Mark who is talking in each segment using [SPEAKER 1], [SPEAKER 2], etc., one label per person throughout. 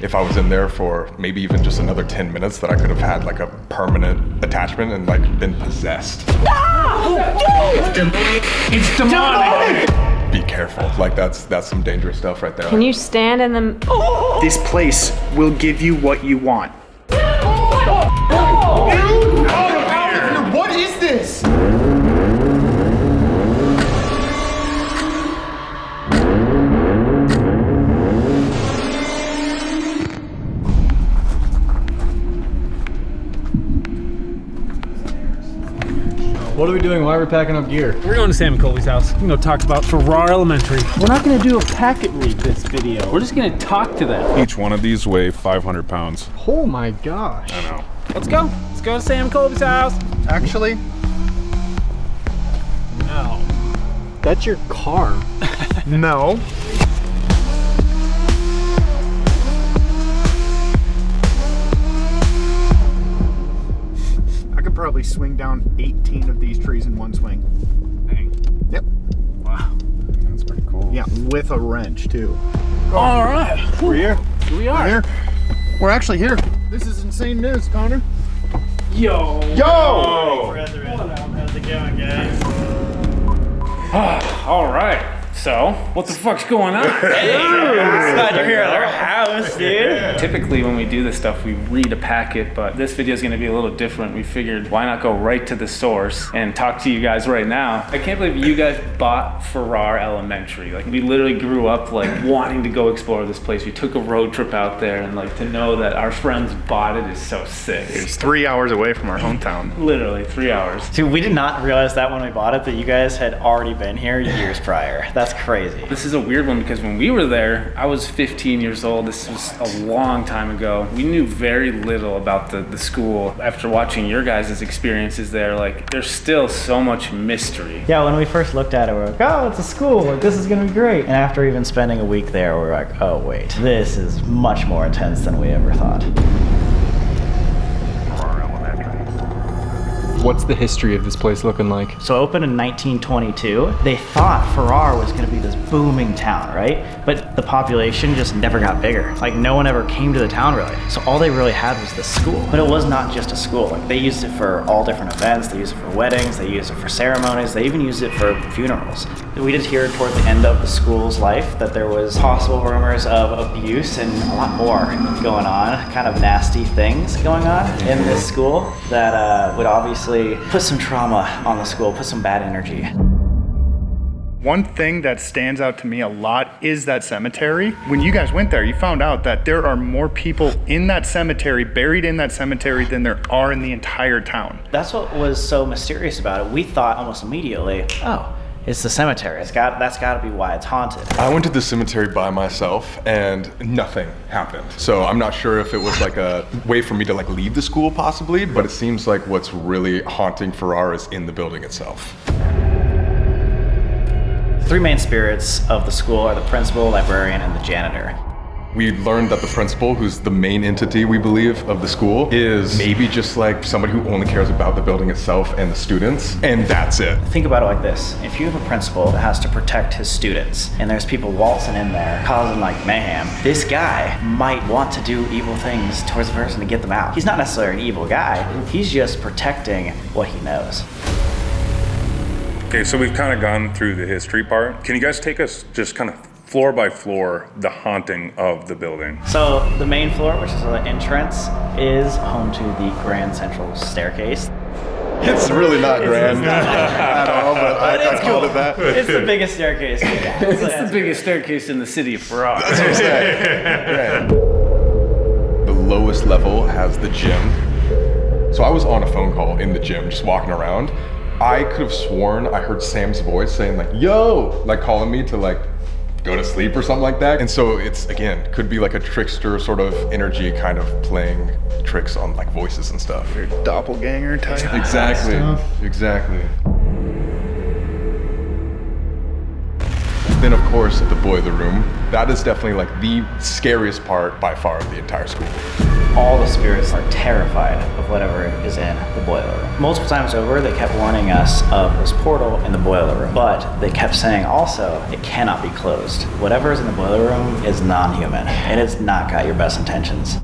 [SPEAKER 1] if I was in there for maybe even just another 10 minutes, that I could have had like a permanent attachment and like been possessed.
[SPEAKER 2] It's demonic!
[SPEAKER 1] Be careful, like that's some dangerous stuff right there.
[SPEAKER 3] Can you stand in the...
[SPEAKER 4] This place will give you what you want.
[SPEAKER 5] What is this?
[SPEAKER 6] What are we doing? Why are we packing up gear?
[SPEAKER 2] We're going to Sam and Colby's house. We're going to talk about Farrar Elementary.
[SPEAKER 5] We're not gonna do a packet read this video.
[SPEAKER 2] We're just going to talk to them.
[SPEAKER 7] Each one of these weigh 500 pounds.
[SPEAKER 6] Oh my gosh.
[SPEAKER 7] I know.
[SPEAKER 2] Let's go. Let's go to Sam and Colby's house.
[SPEAKER 4] Actually,
[SPEAKER 2] No.
[SPEAKER 6] That's your car.
[SPEAKER 4] no. I could probably swing down 18 of these trees in one swing.
[SPEAKER 2] Dang.
[SPEAKER 4] Yep.
[SPEAKER 2] Wow.
[SPEAKER 7] That's pretty cool.
[SPEAKER 4] Yeah, with a wrench too.
[SPEAKER 2] All right.
[SPEAKER 4] We're here.
[SPEAKER 2] Here we are.
[SPEAKER 4] We're here. We're actually here. This is insane news, Connor.
[SPEAKER 2] Yo.
[SPEAKER 4] Yo!
[SPEAKER 2] How's it going, guys? All right. So, what the fuck's going on?
[SPEAKER 8] Glad you're here at our house, dude.
[SPEAKER 2] Typically, when we do this stuff, we read a packet, but this video is going to be a little different. We figured, why not go right to the source and talk to you guys right now? I can't believe you guys bought Farrar Elementary. Like, we literally grew up like wanting to go explore this place. We took a road trip out there, and like to know that our friends bought it is so sick.
[SPEAKER 4] It's 3 hours away from our hometown.
[SPEAKER 2] Literally 3 hours.
[SPEAKER 8] Dude, we did not realize that when we bought it, that you guys had already been here years prior. That's crazy.
[SPEAKER 2] This is a weird one because when we were there, I was 15 years old. This was a long time ago. We knew very little about the school. After watching your guys' experiences there, like, there's still so much mystery.
[SPEAKER 8] Yeah, when we first looked at it, we were like, oh, it's a school. Like, this is gonna be great. And after even spending a week there, we were like, oh, wait, this is much more intense than we ever thought.
[SPEAKER 6] What's the history of this place looking like?
[SPEAKER 8] So opened in 1922. They thought Farrar was gonna be this booming town, right? But the population just never got bigger. Like, no one ever came to the town really. So all they really had was the school. But it was not just a school. Like, they used it for all different events. They used it for weddings. They used it for ceremonies. They even used it for funerals. We did hear toward the end of the school's life that there was possible rumors of abuse and a lot more going on, kind of nasty things going on in this school that would obviously put some trauma on the school, put some bad energy.
[SPEAKER 4] One thing that stands out to me a lot is that cemetery. When you guys went there, you found out that there are more people in that cemetery, buried in that cemetery, than there are in the entire town.
[SPEAKER 8] That's what was so mysterious about it. We thought almost immediately, oh, it's the cemetery. That's got to be why it's haunted.
[SPEAKER 1] I went to the cemetery by myself and nothing happened. So I'm not sure if it was like a way for me to like leave the school possibly, but it seems like what's really haunting Farrar is in the building itself.
[SPEAKER 8] Three main spirits of the school are the principal, librarian, and the janitor.
[SPEAKER 1] We learned that the principal, who's the main entity, we believe, of the school, is maybe just like somebody who only cares about the building itself and the students, and that's it.
[SPEAKER 8] Think about it like this. If you have a principal that has to protect his students, and there's people waltzing in there causing like mayhem, this guy might want to do evil things towards the person to get them out. He's not necessarily an evil guy. He's just protecting what he knows.
[SPEAKER 7] Okay, so we've kind of gone through the history part. Can you guys take us just kind of floor by floor, the haunting of the building?
[SPEAKER 8] So the main floor, which is the entrance, is home to the grand central staircase.
[SPEAKER 1] It's really not grand at all, but I called it that.
[SPEAKER 8] It's the biggest staircase.
[SPEAKER 2] It's the biggest staircase in the city of Farrar.
[SPEAKER 1] That's what I'm saying. The lowest level has the gym. So I was on a phone call in the gym, just walking around. I could have sworn I heard Sam's voice saying like, yo, like calling me to like go to sleep or something like that. And so it's, again, could be like a trickster sort of energy kind of playing tricks on like voices and stuff.
[SPEAKER 4] Your doppelganger type.
[SPEAKER 1] Exactly, exactly. Then of course, the boiler room. That is definitely like the scariest part by far of the entire school.
[SPEAKER 8] all the spirits are terrified of whatever is in the boiler room. Multiple times over, they kept warning us of this portal in the boiler room, but they kept saying also, it cannot be closed. Whatever is in the boiler room is non-human. It has not got your best intentions.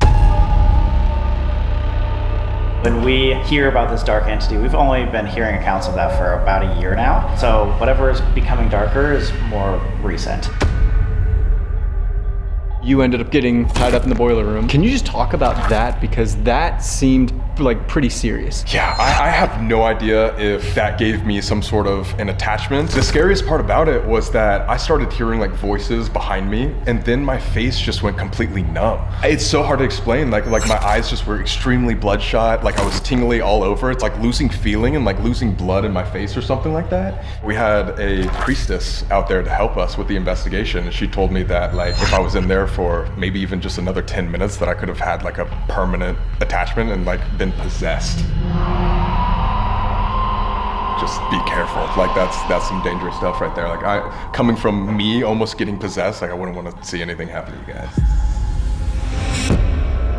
[SPEAKER 8] When we hear about this dark entity, we've only been hearing accounts of that for about a year now. So whatever is becoming darker is more recent.
[SPEAKER 6] You ended up getting tied up in the boiler room. Can you just talk about that? Because that seemed like pretty serious.
[SPEAKER 1] Yeah, I have no idea if that gave me some sort of an attachment. The scariest part about it was that I started hearing like voices behind me, and then my face just went completely numb. It's so hard to explain. Like my eyes just were extremely bloodshot. Like I was tingly all over. It's like losing feeling and like losing blood in my face or something like that. We had a priestess out there to help us with the investigation, and she told me that like if I was in there for maybe even just another 10 minutes, that I could have had like a permanent attachment and like been possessed. Just be careful. Like that's some dangerous stuff right there. Like coming from me almost getting possessed, like I wouldn't want to see anything happen to you guys.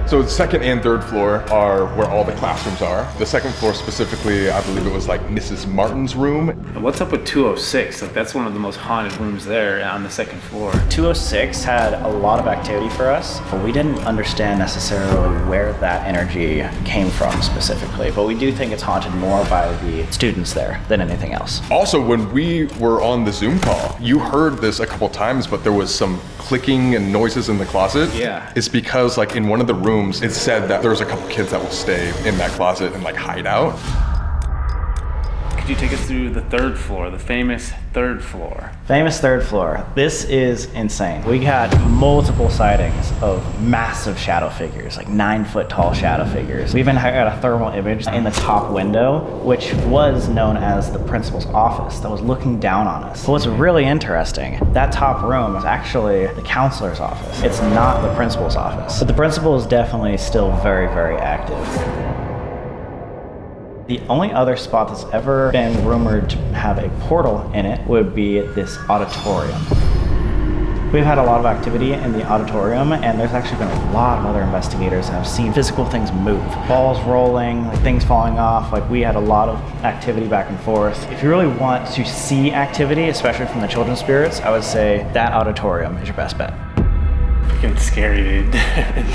[SPEAKER 1] So the second and third floor are where all the classrooms are. The second floor specifically, I believe it was like Mrs. Martin's room.
[SPEAKER 2] What's up with 206? Like that's one of the most haunted rooms there on the second floor.
[SPEAKER 8] 206 had a lot of activity for us, but we didn't understand necessarily where that energy came from specifically. But we do think it's haunted more by the students there than anything else.
[SPEAKER 1] Also, when we were on the Zoom call, you heard this a couple times, but there was some clicking and noises in the closet.
[SPEAKER 2] Yeah.
[SPEAKER 1] It's because like in one of the rooms, it said that there was a couple kids that will stay in that closet and like hide out.
[SPEAKER 2] Could you take us through the third floor, the famous third floor?
[SPEAKER 8] Famous third floor. This is insane. We got multiple sightings of massive shadow figures, like 9-foot tall shadow figures. We even had a thermal image in the top window, which was known as the principal's office, that was looking down on us. But what's really interesting, that top room is actually the counselor's office. It's not the principal's office. But the principal is definitely still very, very active. The only other spot that's ever been rumored to have a portal in it would be this auditorium. We've had a lot of activity in the auditorium, and there's actually been a lot of other investigators that have seen physical things move. Balls rolling, like things falling off. Like we had a lot of activity back and forth. If you really want to see activity, especially from the children's spirits, I would say that auditorium is your best bet.
[SPEAKER 2] Freaking scary, dude.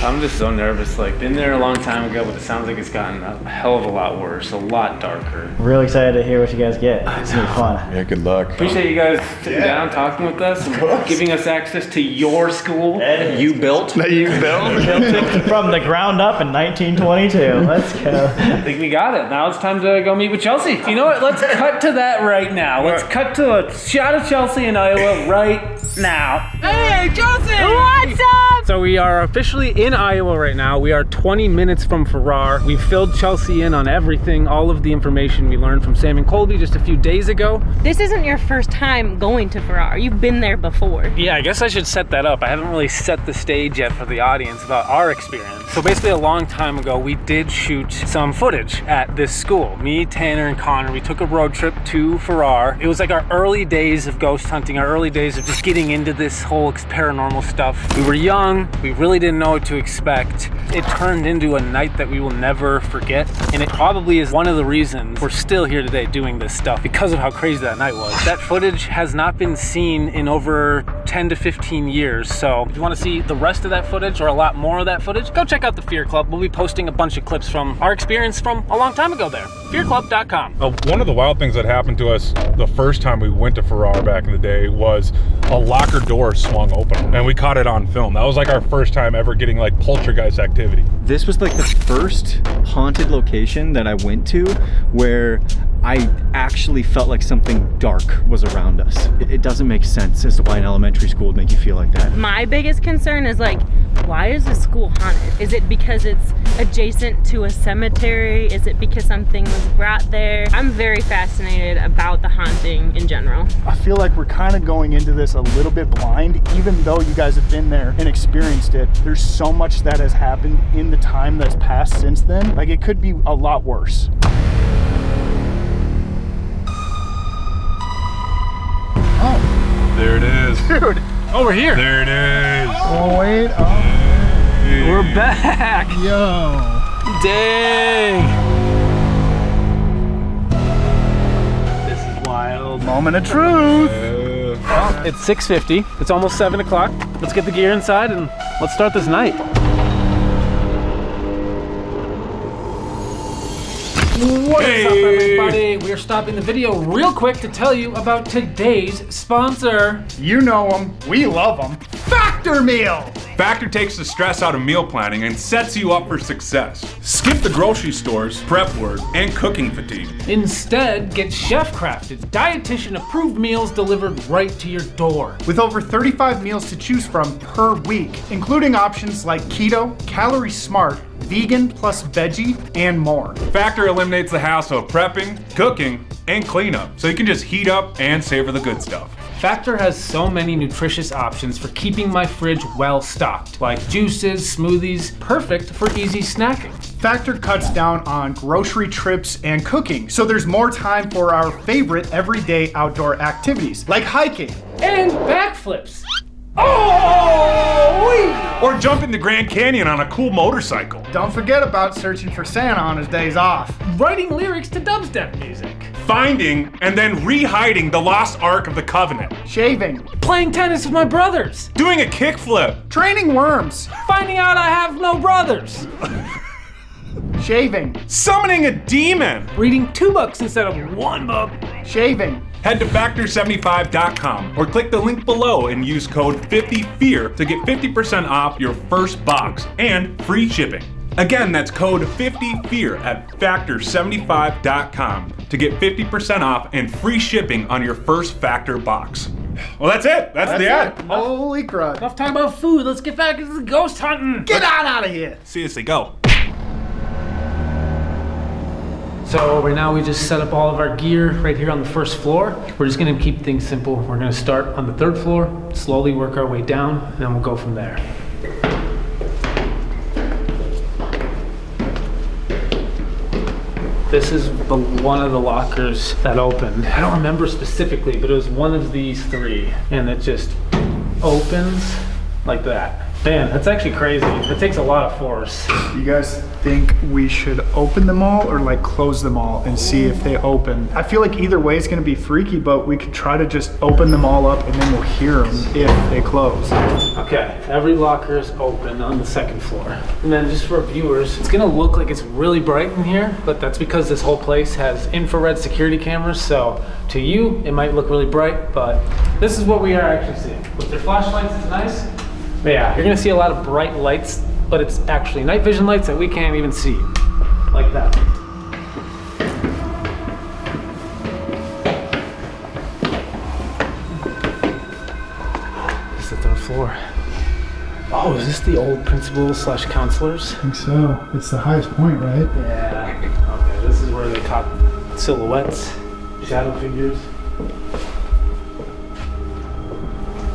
[SPEAKER 2] I'm just so nervous. Like, been there a long time ago, but it sounds like it's gotten a hell of a lot worse, a lot darker.
[SPEAKER 8] Really excited to hear what you guys get. It's gonna be fun.
[SPEAKER 1] Yeah, good luck.
[SPEAKER 2] Appreciate you guys sitting down, talking with us, and giving us access to your school that you built.
[SPEAKER 4] That you built?
[SPEAKER 8] From the ground up in 1922. Let's go.
[SPEAKER 2] I think we got it. Now it's time to go meet with Chelsea. You know what? Let's cut to that right now. Let's cut to a shot of Chelsea in Iowa right now. Hey, Chelsea!
[SPEAKER 3] What's up?
[SPEAKER 2] So we are officially in Iowa right now. We are 20 minutes from Farrar. We've filled Chelsea in on everything, all of the information we learned from Sam and Colby just a few days ago.
[SPEAKER 3] This isn't your first time going to Farrar. You've been there before.
[SPEAKER 2] Yeah, I guess I should set that up. I haven't really set the stage yet for the audience about our experience. So basically a long time ago, we did shoot some footage at this school. Me, Tanner, and Connor, we took a road trip to Farrar. It was like our early days of ghost hunting, our early days of just getting into this whole paranormal stuff. We were young, we really didn't know what to expect. It turned into a night that we will never forget, and it probably is one of the reasons we're still here today doing this stuff, because of how crazy that night was. That footage has not been seen in over 10 to 15 years, so if you want to see the rest of that footage or a lot more of that footage, go check out the Fear Club. We'll be posting a bunch of clips from our experience from a long time ago there. fearclub.com.
[SPEAKER 7] One of the wild things that happened to us the first time we went to Farrar back in the day was a locker door swung open, and we caught it on film. That was like our first time ever getting like poltergeist activity.
[SPEAKER 6] This was like the first haunted location that I went to where I actually felt like something dark was around us. It doesn't make sense as to why an elementary school would make you feel like that.
[SPEAKER 3] My biggest concern is like, why is the school haunted? Is it because it's adjacent to a cemetery? Is it because something was brought there? I'm very fascinated about the haunting in general.
[SPEAKER 4] I feel like we're kind of going into this a little bit blind, even though you guys have been there and experienced it. There's so much that has happened in the time that's passed since then. Like, it could be a lot worse.
[SPEAKER 7] There it is.
[SPEAKER 4] Dude.
[SPEAKER 2] Oh, we're here.
[SPEAKER 7] There it is.
[SPEAKER 4] Oh, wait.
[SPEAKER 7] Hey.
[SPEAKER 2] We're We're back!
[SPEAKER 4] Yo.
[SPEAKER 2] Dang! This is wild.
[SPEAKER 4] Moment of truth.
[SPEAKER 2] Well, it's 6:50. It's almost 7 o'clock. Let's get the gear inside and let's start this night. What is up, everybody? We are stopping the video real quick to tell you about today's sponsor.
[SPEAKER 4] You know them. We love them. Factor Meal.
[SPEAKER 7] Factor takes the stress out of meal planning and sets you up for success. Skip the grocery stores, prep work, and cooking fatigue.
[SPEAKER 2] Instead, get chef-crafted, dietitian-approved meals delivered right to your door.
[SPEAKER 4] With over 35 meals to choose from per week, including options like keto, calorie smart, vegan plus veggie, and more.
[SPEAKER 7] Factor eliminates the hassle of prepping, cooking, and cleanup, so you can just heat up and savor the good stuff.
[SPEAKER 2] Factor has so many nutritious options for keeping my fridge well stocked, like juices, smoothies, perfect for easy snacking.
[SPEAKER 4] Factor cuts down on grocery trips and cooking, so there's more time for our favorite everyday outdoor activities, like hiking.
[SPEAKER 2] And backflips. Oh!
[SPEAKER 7] Or jump in the Grand Canyon on a cool motorcycle.
[SPEAKER 4] Don't forget about searching for Santa on his days off.
[SPEAKER 2] Writing lyrics to dubstep music.
[SPEAKER 7] Finding and then re-hiding the lost Ark of the Covenant.
[SPEAKER 4] Shaving.
[SPEAKER 2] Playing tennis with my brothers.
[SPEAKER 7] Doing a kickflip.
[SPEAKER 4] Training worms.
[SPEAKER 2] Finding out I have no brothers.
[SPEAKER 4] Shaving.
[SPEAKER 7] Summoning a demon.
[SPEAKER 2] Reading 2 books instead of 1 book.
[SPEAKER 4] Shaving.
[SPEAKER 7] Head to factor75.com or click the link below and use code 50FEAR to get 50% off your first box and free shipping. Again, that's code 50FEAR at factor75.com to get 50% off and free shipping on your first Factor box. Well, that's it. That's the end.
[SPEAKER 4] Holy crud.
[SPEAKER 2] Enough talking about food. Let's get back into the ghost hunting.
[SPEAKER 4] Get out of here.
[SPEAKER 7] Seriously, go.
[SPEAKER 2] So right now we just set up all of our gear right here on the first floor. We're just gonna keep things simple. We're gonna start on the 3rd floor, slowly work our way down, and then we'll go from there. This is one of the lockers that opened. I don't remember specifically, but it was one of these 3, and it just opens like that. Man, that's actually crazy. It takes a lot of force.
[SPEAKER 4] You guys think we should open them all or like close them all and see if they open? I feel like either way is gonna be freaky, but we could try to just open them all up and then we'll hear them if they close.
[SPEAKER 2] Okay, every locker is open on the 2nd floor. And then just for viewers, it's gonna look like it's really bright in here, but that's because this whole place has infrared security cameras, so to you, it might look really bright, but this is what we are actually seeing. With their flashlights, it's nice. But yeah, you're gonna see a lot of bright lights, but it's actually night vision lights that we can't even see, like that. This is the 3rd floor. Oh, is this the old principal / counselors?
[SPEAKER 4] I think so. It's the highest point, right?
[SPEAKER 2] Yeah. Okay, this is where they taught silhouettes, shadow figures.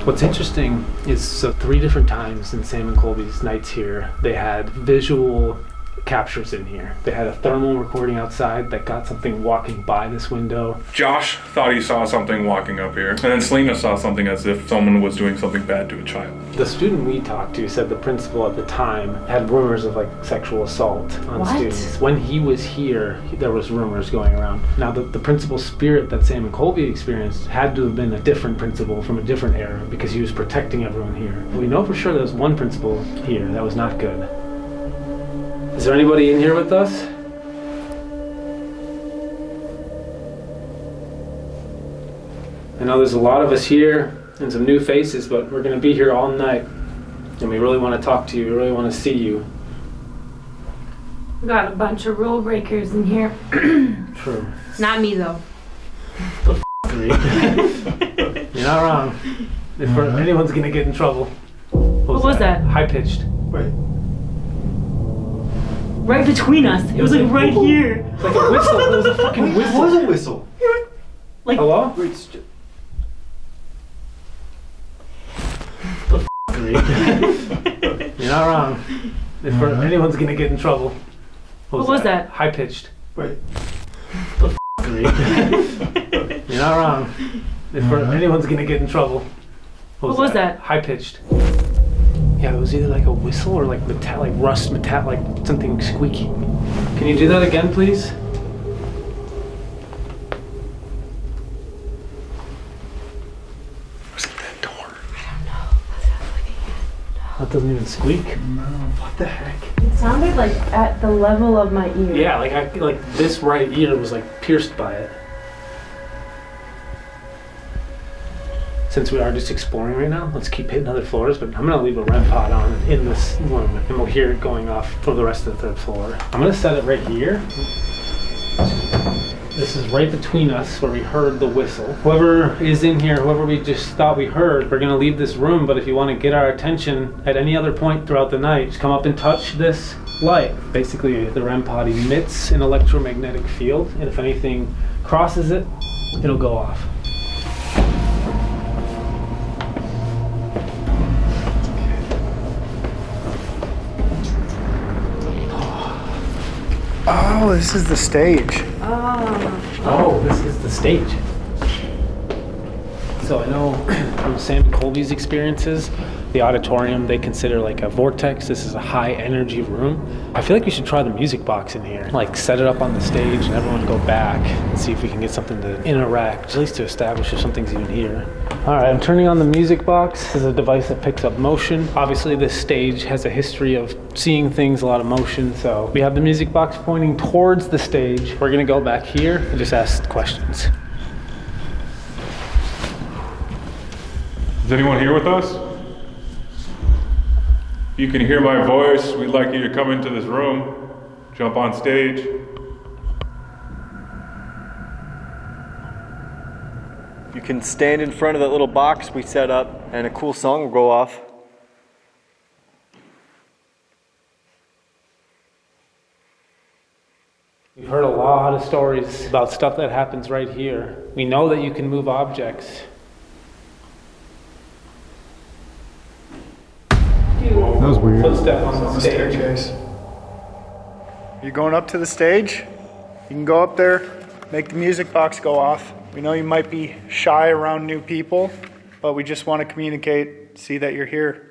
[SPEAKER 2] What's interesting is, so 3 different times in Sam and Colby's nights here, they had visual captures in here. They had a thermal recording outside that got something walking by this window.
[SPEAKER 7] Josh thought he saw something walking up here, and then Selena saw something as if someone was doing something bad to a child.
[SPEAKER 2] The student we talked to said the principal at the time had rumors of like sexual assault on students. When he was here, there was rumors going around. Now the principal's spirit that Sam and Colby experienced had to have been a different principal from a different era because he was protecting everyone here. We know for sure there was one principal here that was not good. Is there anybody in here with us? I know there's a lot of us here and some new faces, but we're going to be here all night. And we really want to talk to you. We really want to see you.
[SPEAKER 3] We got a bunch of rule breakers in here.
[SPEAKER 2] True.
[SPEAKER 3] Not me, though.
[SPEAKER 2] You're not wrong. If anyone's going to get in trouble.
[SPEAKER 3] What was that?
[SPEAKER 2] High-pitched.
[SPEAKER 4] Wait.
[SPEAKER 3] Right between us. It was like right here.
[SPEAKER 2] Like a whistle. It was a fucking whistle.
[SPEAKER 5] It was a whistle.
[SPEAKER 3] Like,
[SPEAKER 2] hello?
[SPEAKER 5] Wait,
[SPEAKER 2] You're not wrong. If anyone's going to get in trouble.
[SPEAKER 3] What was that?
[SPEAKER 2] High-pitched.
[SPEAKER 5] wait.
[SPEAKER 2] You're not wrong. If anyone's going to get in trouble.
[SPEAKER 3] What was that?
[SPEAKER 2] High-pitched. Yeah, it was either like a whistle or like metal, like rust metal, like something squeaky. Can you do that again, please?
[SPEAKER 4] Was it that door?
[SPEAKER 2] That doesn't even squeak.
[SPEAKER 4] No, what the heck?
[SPEAKER 3] It sounded like at the level of my ear.
[SPEAKER 2] Yeah, like this right ear was like pierced by it. Since we are just exploring right now, let's keep hitting other floors, but I'm gonna leave a REM pod on in this room and we'll hear it going off for the rest of the third floor. I'm gonna set it right here. This is right between us where we heard the whistle. Whoever is in here, whoever we just thought we heard, we're gonna leave this room, but if you wanna get our attention at any other point throughout the night, just come up and touch this light. Basically, the REM pod emits an electromagnetic field, and if anything crosses it, it'll go off.
[SPEAKER 4] Oh, this is the stage.
[SPEAKER 2] Oh, this is the stage. So I know from Sam and Colby's experiences, the auditorium they consider like a vortex. This is a high energy room. I feel like we should try the music box in here. Like set it up on the stage and everyone go back and see if we can get something to interact, at least to establish if something's even here. All right, I'm turning on the music box. This is a device that picks up motion. Obviously this stage has a history of seeing things, a lot of motion. So we have the music box pointing towards the stage. We're gonna go back here and just ask questions.
[SPEAKER 7] Is anyone here with us? You can hear my voice. We'd like you to come into this room, jump on stage.
[SPEAKER 6] You can stand in front of that little box we set up and a cool song will go off.
[SPEAKER 2] We've heard a lot of stories about stuff that happens right here. We know that you can move objects.
[SPEAKER 3] Dude,
[SPEAKER 5] That was weird.
[SPEAKER 2] Footstep on the stage.
[SPEAKER 4] Staircase. You're going up to the stage? You can go up there, make the music box go off. We know you might be shy around new people, but we just want to communicate, see that you're here.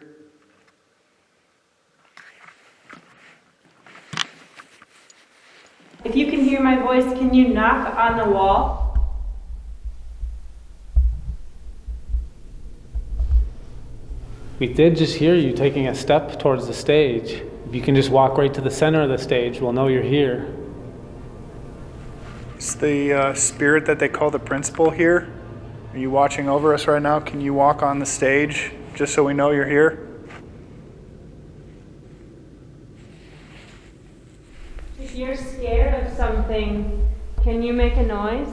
[SPEAKER 3] if you can hear my voice, can you knock on the wall?
[SPEAKER 2] We did just hear you taking a step towards the stage. If you can just walk right to the center of the stage, we'll know you're here.
[SPEAKER 4] It's the spirit that they call the principal here. Are you watching over us right now? Can you walk on the stage just so we know you're here?
[SPEAKER 3] If you're scared of something, can you make a noise?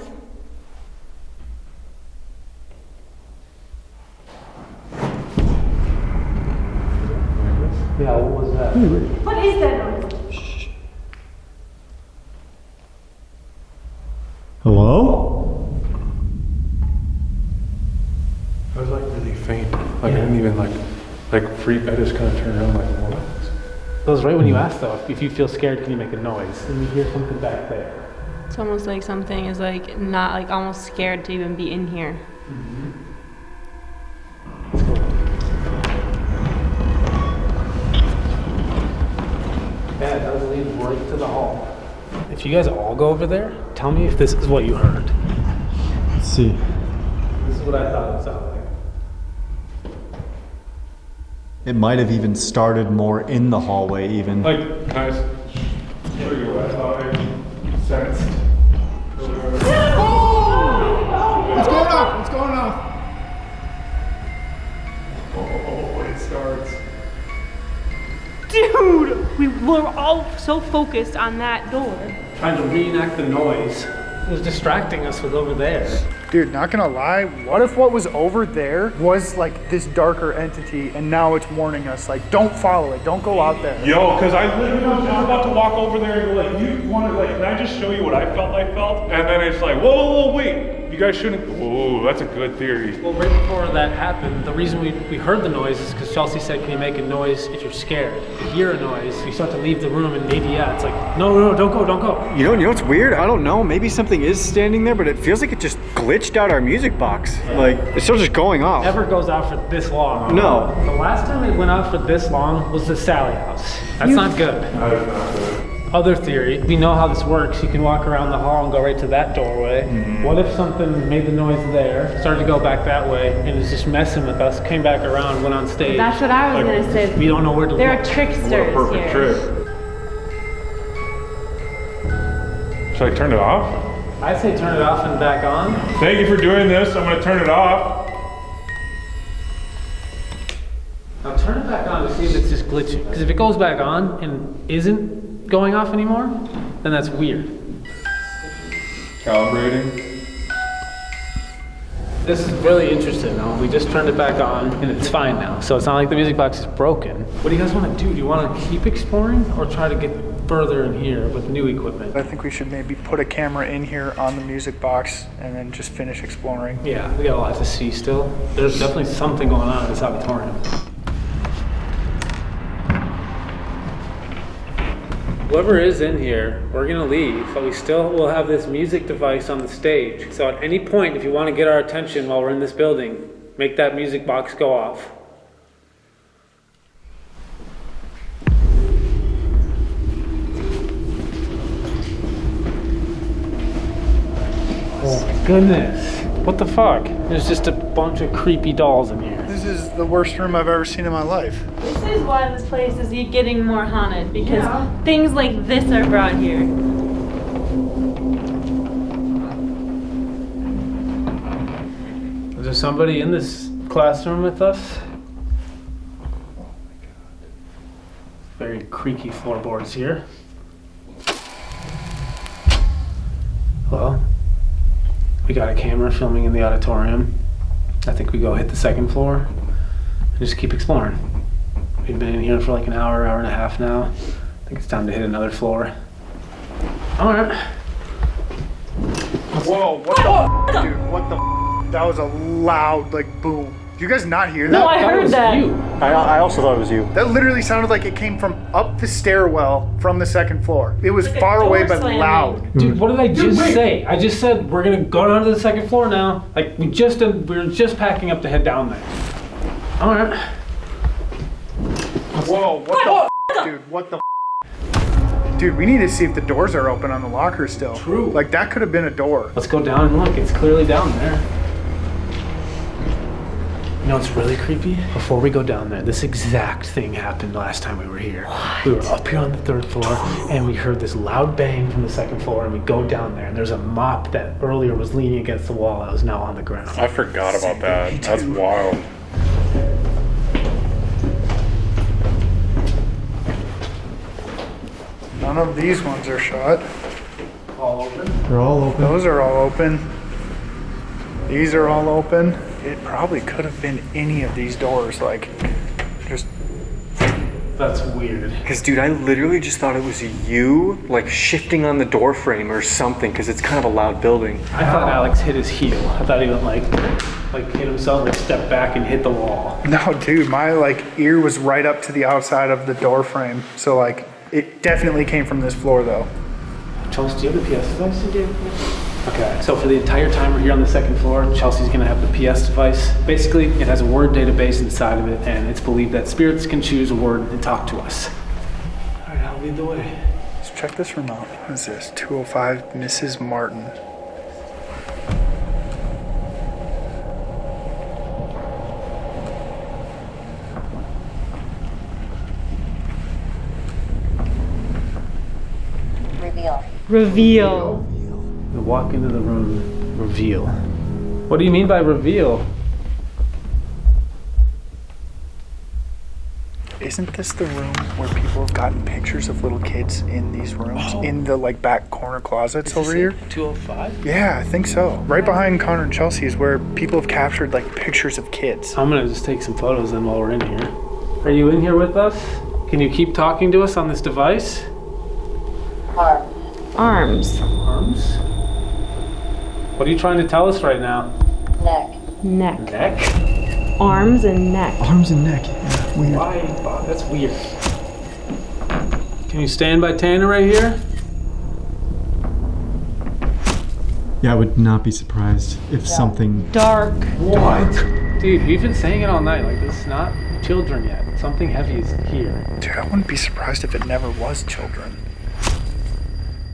[SPEAKER 2] Yeah, what was that?
[SPEAKER 3] What is that noise?
[SPEAKER 5] Hello?
[SPEAKER 7] I was like really faint. Like I didn't even like freak. I just kind of turned around like, what?
[SPEAKER 2] That was right when you asked though, if you feel scared, can you make a noise? And we hear something back there.
[SPEAKER 3] It's almost like something is like not like almost scared to even be in here.
[SPEAKER 2] Let's go. Yeah, it does lead right to the hall. If you guys all go over there, tell me if this is what you heard.
[SPEAKER 5] Let's see.
[SPEAKER 2] This is what I thought it sounded like.
[SPEAKER 6] It might have even started more in the hallway even.
[SPEAKER 7] Like, guys, show you what I thought I sensed.
[SPEAKER 5] What's going on? What's going on?
[SPEAKER 7] Oh, it starts.
[SPEAKER 3] Dude, we were all so focused on that door.
[SPEAKER 2] Trying to reenact the noise. It was distracting us with over there.
[SPEAKER 4] Dude, not gonna lie, what if what was over there was like this darker entity and now it's warning us, like, don't follow it, don't go out there.
[SPEAKER 7] Yo, because I literally was just about to walk over there and go like, you want to, like, can I just show you what I felt? And then it's like, whoa, wait. You guys shouldn't, whoa, that's a good theory.
[SPEAKER 2] Well, right before that happened, the reason we heard the noise is because Chelsea said, can you make a noise if you're scared? If you hear a noise, you start to leave the room and maybe, yeah, it's like, no, don't go.
[SPEAKER 6] You know what's weird? I don't know. Maybe something is standing there, but it feels like it just glitched switched out our music box. Like, it's still just going off.
[SPEAKER 9] Never goes out for this long.
[SPEAKER 6] No.
[SPEAKER 9] The last time it went out for this long was the Sally house. That's not good. Other theory, we know how this works. You can walk around the hall and go right to that doorway. What if something made the noise there, started to go back that way, and was just messing with us, came back around, went on stage?
[SPEAKER 3] That's what I was gonna say.
[SPEAKER 9] We don't know where to
[SPEAKER 3] There
[SPEAKER 9] look.
[SPEAKER 3] are tricksters here.
[SPEAKER 7] Trick. Should I turn it off?
[SPEAKER 9] I'd say turn it off and back on.
[SPEAKER 7] Thank you for doing this. I'm gonna turn it off.
[SPEAKER 9] Now turn it back on to see if it's just glitching. Because if it goes back on and isn't going off anymore, then that's weird.
[SPEAKER 7] Calibrating.
[SPEAKER 9] This is really interesting though. We just turned it back on and it's fine now. So it's not like the music box is broken. What do you guys want to do? Do you want to keep exploring or try to get further in here with new equipment?
[SPEAKER 4] I think we should maybe put a camera in here on the music box and then just finish exploring.
[SPEAKER 9] Yeah, we got a lot to see still. There's definitely something going on in this auditorium. Whoever is in here, we're gonna leave, but we still will have this music device on the stage. So at any point, if you want to get our attention while we're in this building, make that music box go off. Oh my goodness. What the fuck? There's just a bunch of creepy dolls in here.
[SPEAKER 4] This is the worst room I've ever seen in my life.
[SPEAKER 3] This is why this place is getting more haunted, because things like this are brought here.
[SPEAKER 9] Is there somebody in this classroom with us? Very creaky floorboards here. Hello? We got a camera filming in the auditorium. I think we go hit the second floor and just keep exploring. We've been in here for like an hour, hour and a half now. I think it's time to hit another floor. All right.
[SPEAKER 4] Whoa, what the dude, what the that was a loud, like, boom. Did you guys not hear that?
[SPEAKER 3] No, I heard that.
[SPEAKER 9] You.
[SPEAKER 6] I also thought it was you.
[SPEAKER 4] That literally sounded like it came from up the stairwell from the second floor. It was
[SPEAKER 3] Like a
[SPEAKER 4] far away
[SPEAKER 3] door
[SPEAKER 4] but
[SPEAKER 3] slamming.
[SPEAKER 4] loud.
[SPEAKER 9] Dude, what did I just say? I just said we're gonna go down to the second floor now. Like we were just packing up to head down there. All right.
[SPEAKER 4] Whoa, what the dude, what the Dude, we need to see if the doors are open on the locker still.
[SPEAKER 9] True.
[SPEAKER 4] Like, that could have been a door.
[SPEAKER 9] Let's go down and look. It's clearly down there. You know what's really creepy? Before we go down there, this exact thing happened last time we were here. We were up here on the third floor, and we heard this loud bang from the second floor, and we go down there, and there's a mop that earlier was leaning against the wall that was now on the ground.
[SPEAKER 7] I forgot about that. That's wild.
[SPEAKER 4] None of these ones are shut.
[SPEAKER 9] All open?
[SPEAKER 5] They're all open.
[SPEAKER 4] Those are all open. These are all open. It probably could have been any of these doors, like, just...
[SPEAKER 9] That's weird.
[SPEAKER 6] Because, dude, I literally just thought it was you, like, shifting on the door frame or something, because it's kind of a loud building.
[SPEAKER 9] I thought Alex hit his heel. I thought he went like hit himself and stepped back and hit the wall.
[SPEAKER 4] No, dude, my, like, ear was right up to the outside of the door frame. So, like, it definitely came from this floor, though.
[SPEAKER 9] Chelsea, do you have the PS device? Okay, so for the entire time we're here on the second floor, Chelsea's gonna have the PS device. Basically, it has a word database inside of it, and it's believed that spirits can choose a word and talk to us. All right, I'll lead the way.
[SPEAKER 4] Let's check this room out. What is this? 205 Mrs. Martin.
[SPEAKER 3] Reveal.
[SPEAKER 9] We walk into the room, reveal. What do you mean by reveal?
[SPEAKER 4] Isn't this the room where people have gotten pictures of little kids in these rooms? In the, like, back corner closets over here?
[SPEAKER 9] 205?
[SPEAKER 4] Yeah, I think so. Right behind Connor and Chelsea is where people have captured, like, pictures of kids.
[SPEAKER 9] I'm gonna just take some photos then while we're in here. Are you in here with us? Can you keep talking to us on this device?
[SPEAKER 3] Arms.
[SPEAKER 9] Arms? What are you trying to tell us right now?
[SPEAKER 3] Neck.
[SPEAKER 9] Neck?
[SPEAKER 3] Arms and neck.
[SPEAKER 5] Arms and neck. Yeah, weird.
[SPEAKER 9] Why? Bob, that's weird. Can you stand by Tanner right here?
[SPEAKER 5] Yeah, I would not be surprised if something...
[SPEAKER 3] Dark.
[SPEAKER 9] What? Dude, we've been saying it all night. Like, this is not children yet. Something heavy is here.
[SPEAKER 4] Dude, I wouldn't be surprised if it never was children.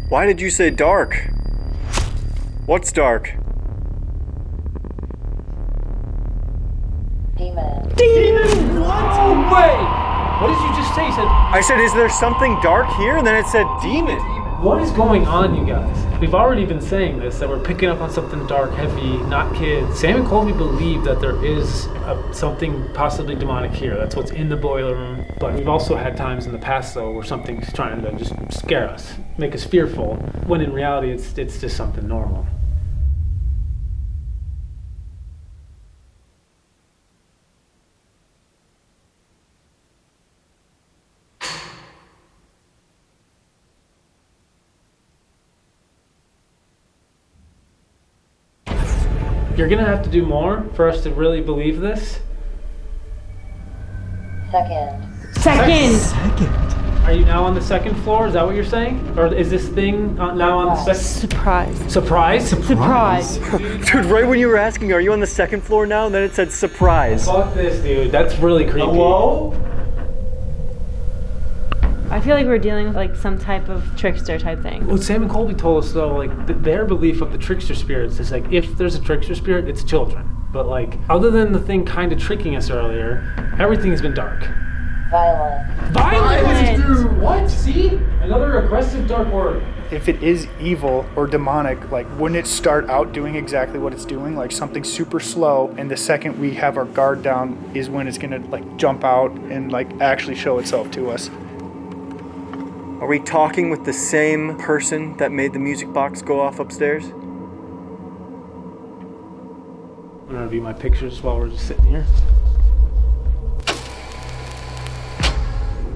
[SPEAKER 6] Why did you say dark? What's dark?
[SPEAKER 10] Demon.
[SPEAKER 9] Demon! What? No way! What did you just say? You said...
[SPEAKER 6] I said, is there something dark here? And then it said demon.
[SPEAKER 9] What is going on, you guys? We've already been saying this, that we're picking up on something dark, heavy, not kids. Sam and Colby believe that there is something possibly demonic here. That's what's in the boiler room. But we've also had times in the past, though, where something's trying to just scare us, make us fearful, when in reality it's just something normal. You're gonna have to do more for us to really believe this.
[SPEAKER 3] Second.
[SPEAKER 9] Are you now on the second floor? Is that what you're saying? Or is this thing now on the second?
[SPEAKER 3] Surprise.
[SPEAKER 9] Surprise?
[SPEAKER 6] Dude, right when you were asking, are you on the second floor now? And then it said surprise.
[SPEAKER 9] Fuck this, dude. That's really creepy.
[SPEAKER 6] Hello?
[SPEAKER 3] I feel like we're dealing with like some type of trickster type thing.
[SPEAKER 9] What Sam and Colby told us, though, like their belief of the trickster spirits is like, if there's a trickster spirit, it's children. But like, other than the thing kind of tricking us earlier, everything has been dark. Violent!
[SPEAKER 5] Dude, what?
[SPEAKER 9] See? Another aggressive dark word.
[SPEAKER 4] If it is evil or demonic, like, wouldn't it start out doing exactly what it's doing? Like something super slow, and the second we have our guard down is when it's gonna like jump out and like actually show itself to us.
[SPEAKER 6] Are we talking with the same person that made the music box go off upstairs?
[SPEAKER 9] I'm gonna review my pictures while we're just sitting here.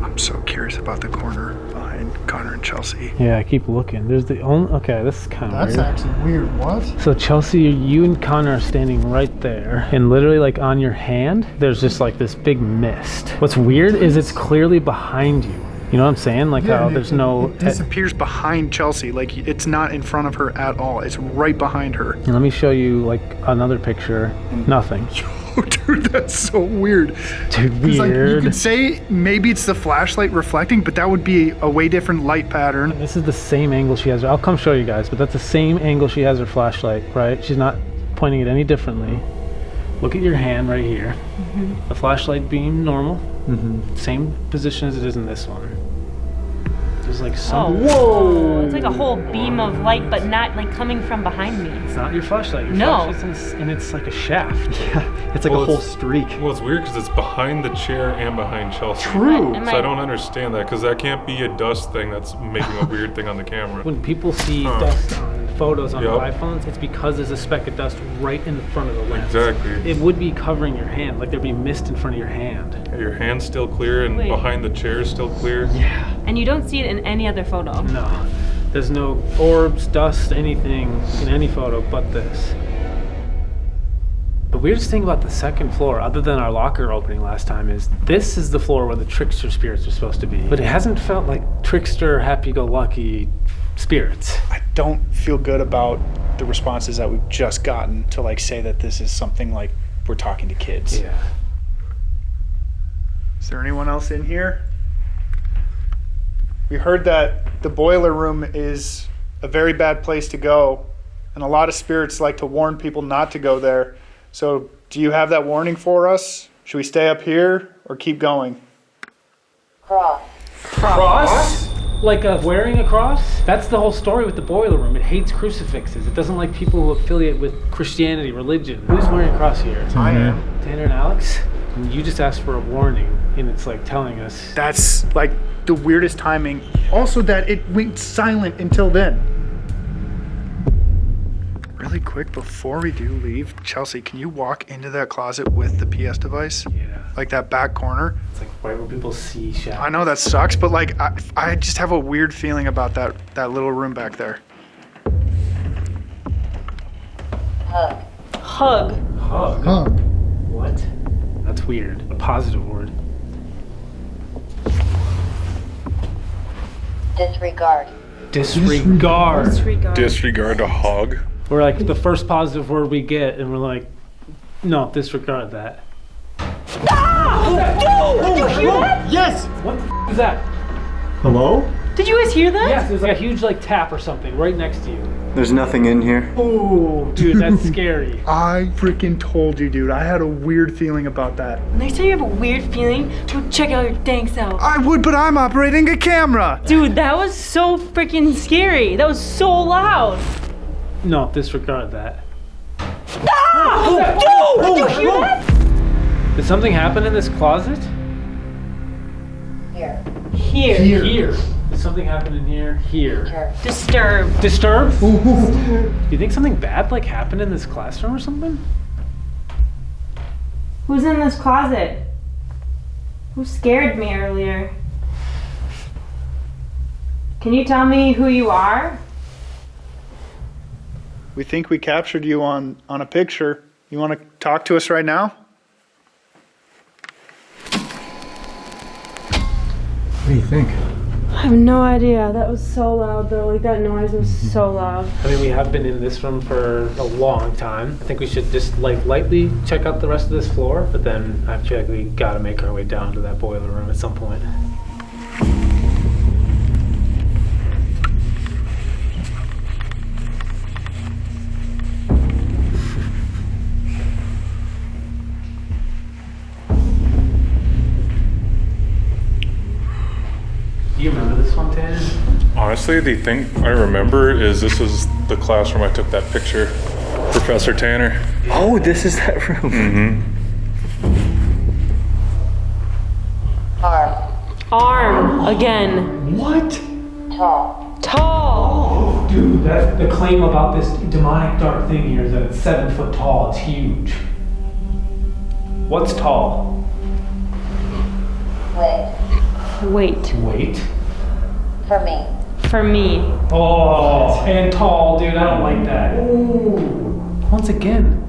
[SPEAKER 4] I'm so curious about the corner behind Connor and Chelsea.
[SPEAKER 9] Yeah, I keep looking. There's the only... Okay, this is kind of
[SPEAKER 5] That's
[SPEAKER 9] weird.
[SPEAKER 5] actually weird. What?
[SPEAKER 9] So Chelsea, you and Connor are standing right there, and literally like on your hand, there's just like this big mist. What's weird is it's clearly behind you. You know what I'm saying? Like how there's no...
[SPEAKER 4] It disappears behind Chelsea. Like it's not in front of her at all. It's right behind her.
[SPEAKER 9] And let me show you like another picture. Nothing.
[SPEAKER 4] Oh, dude, that's so weird.
[SPEAKER 9] Dude,
[SPEAKER 4] Like, you
[SPEAKER 9] weird.
[SPEAKER 4] could say maybe it's the flashlight reflecting, but that would be a way different light pattern.
[SPEAKER 9] This is the same angle she has. I'll come show you guys, but that's the same angle she has her flashlight, right? She's not pointing it any differently. Look at your hand right here. The flashlight beam normal. Same position as it is in this one. There's like some...
[SPEAKER 3] Whoa! It's like a whole beam of light, but not like coming from behind me.
[SPEAKER 9] It's not your flashlight. Your
[SPEAKER 3] No.
[SPEAKER 9] flashlight's and it's like a shaft.
[SPEAKER 6] Yeah, it's like a whole streak.
[SPEAKER 7] Well, it's weird because it's behind the chair and behind Chelsea.
[SPEAKER 3] True.
[SPEAKER 7] So I don't understand that because that can't be a dust thing that's making a weird thing on the camera.
[SPEAKER 9] When people see dust on photos on
[SPEAKER 7] Yep.
[SPEAKER 9] their iPhones, it's because there's a speck of dust right in the front of the lens.
[SPEAKER 7] Exactly.
[SPEAKER 9] It would be covering your hand, like there'd be mist in front of your hand.
[SPEAKER 7] Your hand's still clear and
[SPEAKER 3] Wait.
[SPEAKER 7] behind the chair is still clear.
[SPEAKER 9] Yeah.
[SPEAKER 3] And you don't see it in any other photo.
[SPEAKER 9] No. There's no orbs, dust, anything in any photo but this. The weirdest thing about the second floor, other than our locker opening last time, is this is the floor where the trickster spirits are supposed to be. But it hasn't felt like trickster, happy-go-lucky spirits.
[SPEAKER 4] I don't feel good about the responses that we've just gotten to like say that this is something like we're talking to kids.
[SPEAKER 9] Yeah.
[SPEAKER 4] Is there anyone else in here? We heard that the boiler room is a very bad place to go, and a lot of spirits like to warn people not to go there. So do you have that warning for us? Should we stay up here or keep going?
[SPEAKER 9] Cross? Like wearing a cross? That's the whole story with the boiler room. It hates crucifixes. It doesn't like people who affiliate with Christianity, religion. Who's wearing a cross here?
[SPEAKER 4] I am.
[SPEAKER 9] Tanner and Alex? And you just asked for a warning, and it's like telling us.
[SPEAKER 4] That's like the weirdest timing. Also that it went silent until then. Really quick, before we do leave, Chelsea, can you walk into that closet with the PS device?
[SPEAKER 9] Yeah.
[SPEAKER 4] Like that back corner?
[SPEAKER 9] It's like right where people see shadows.
[SPEAKER 4] I know that sucks, but like I just have a weird feeling about that little room back there.
[SPEAKER 3] Hug.
[SPEAKER 9] Hug?
[SPEAKER 5] Huh.
[SPEAKER 9] What? That's weird. A positive word.
[SPEAKER 10] Disregard.
[SPEAKER 9] Disregard.
[SPEAKER 3] Disregard.
[SPEAKER 7] Disregard a hug.
[SPEAKER 9] We're like the first positive word we get, and we're like, no, disregard that.
[SPEAKER 3] Did you hear that?
[SPEAKER 4] Yes!
[SPEAKER 9] What the is that?
[SPEAKER 4] Hello?
[SPEAKER 3] Did you guys hear that?
[SPEAKER 9] Yes, there's like a huge like tap or something right next to you.
[SPEAKER 6] There's nothing in here.
[SPEAKER 9] Oh, dude, that's scary.
[SPEAKER 4] I freaking told you, dude. I had a weird feeling about that.
[SPEAKER 3] Next time you have a weird feeling, go check out your dang self.
[SPEAKER 4] I would, but I'm operating a camera.
[SPEAKER 3] Dude, that was so freaking scary. That was so loud.
[SPEAKER 9] No, disregard that.
[SPEAKER 3] Dude, did you hear that?
[SPEAKER 9] Did something happen in this closet?
[SPEAKER 3] Here.
[SPEAKER 9] Here. Did something happen in here? Here.
[SPEAKER 3] Disturbed.
[SPEAKER 9] Disturbed? Do you think something bad like happened in this classroom or something?
[SPEAKER 3] Who's in this closet? Who scared me earlier? Can you tell me who you are?
[SPEAKER 4] We think we captured you on a picture. You want to talk to us right now?
[SPEAKER 5] What do you think?
[SPEAKER 3] I have no idea. That was so loud though. Like that noise was so loud.
[SPEAKER 9] I mean, we have been in this room for a long time. I think we should just like lightly check out the rest of this floor, but then I feel like we gotta make our way down to that boiler room at some point. Do you remember this one, Tanner?
[SPEAKER 7] Honestly, the thing I remember is this is the classroom I took that picture. Professor Tanner.
[SPEAKER 6] Oh, this is that room.
[SPEAKER 3] Arm again.
[SPEAKER 6] What?
[SPEAKER 3] Tall.
[SPEAKER 9] Dude, that's the claim about this demonic dark thing here is that it's 7 foot tall. It's huge. What's tall?
[SPEAKER 3] Wait.
[SPEAKER 9] Weight.
[SPEAKER 3] For me.
[SPEAKER 9] Oh, and tall, dude. I don't like that. Ooh. Once again,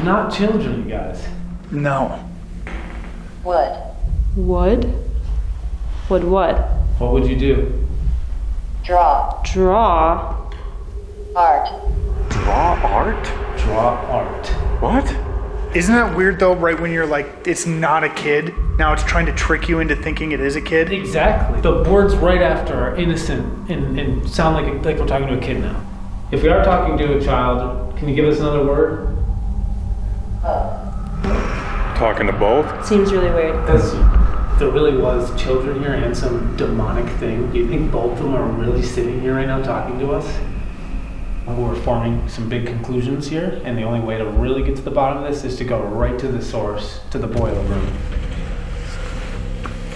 [SPEAKER 9] not children, you guys.
[SPEAKER 4] No.
[SPEAKER 3] Wood? Would what?
[SPEAKER 9] What would you do?
[SPEAKER 3] Draw.
[SPEAKER 6] Draw art?
[SPEAKER 9] Draw art.
[SPEAKER 6] What?
[SPEAKER 4] Isn't that weird though, right when you're like, it's not a kid, now it's trying to trick you into thinking it is a kid?
[SPEAKER 9] Exactly. The words right after are innocent and sound like we're talking to a kid now. If we are talking to a child, can you give us another word?
[SPEAKER 7] Talking to both?
[SPEAKER 3] Seems really weird.
[SPEAKER 9] Because there really was children here and some demonic thing. Do you think both of them are really sitting here right now talking to us? We're forming some big conclusions here, and the only way to really get to the bottom of this is to go right to the source, to the boiler room.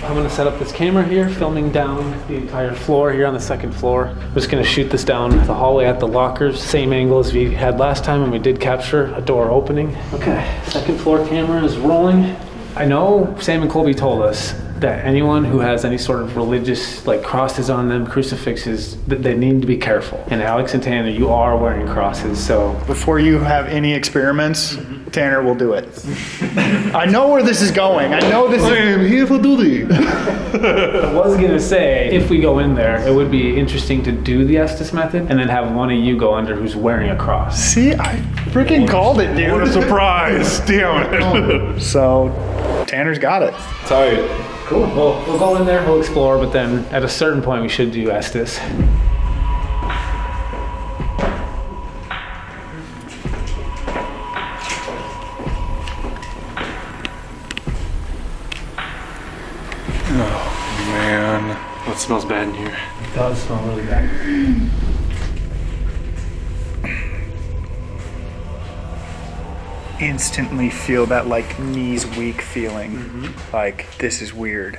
[SPEAKER 9] I'm gonna set up this camera here, filming down the entire floor here on the second floor. I'm just gonna shoot this down the hallway at the lockers, same angle as we had last time when we did capture a door opening. Okay, second floor camera is rolling. I know Sam and Colby told us that anyone who has any sort of religious, like crosses on them, crucifixes, that they need to be careful. And Alex and Tanner, you are wearing crosses, so.
[SPEAKER 4] Before you have any experiments, Tanner will do it. I know where this is going. I know this
[SPEAKER 7] I am here for duty.
[SPEAKER 9] I was gonna say, if we go in there, it would be interesting to do the Estus method and then have one of you go under who's wearing a cross.
[SPEAKER 4] See, I freaking called it, dude.
[SPEAKER 7] What a surprise. Damn it.
[SPEAKER 4] So, Tanner's got it.
[SPEAKER 7] Tight.
[SPEAKER 9] Cool. Well, we'll go in there, we'll explore, but then at a certain point we should do Estus.
[SPEAKER 7] Oh, man. That smells bad in here.
[SPEAKER 9] It does smell really bad.
[SPEAKER 4] Instantly feel that like knees weak feeling. Like, this is weird.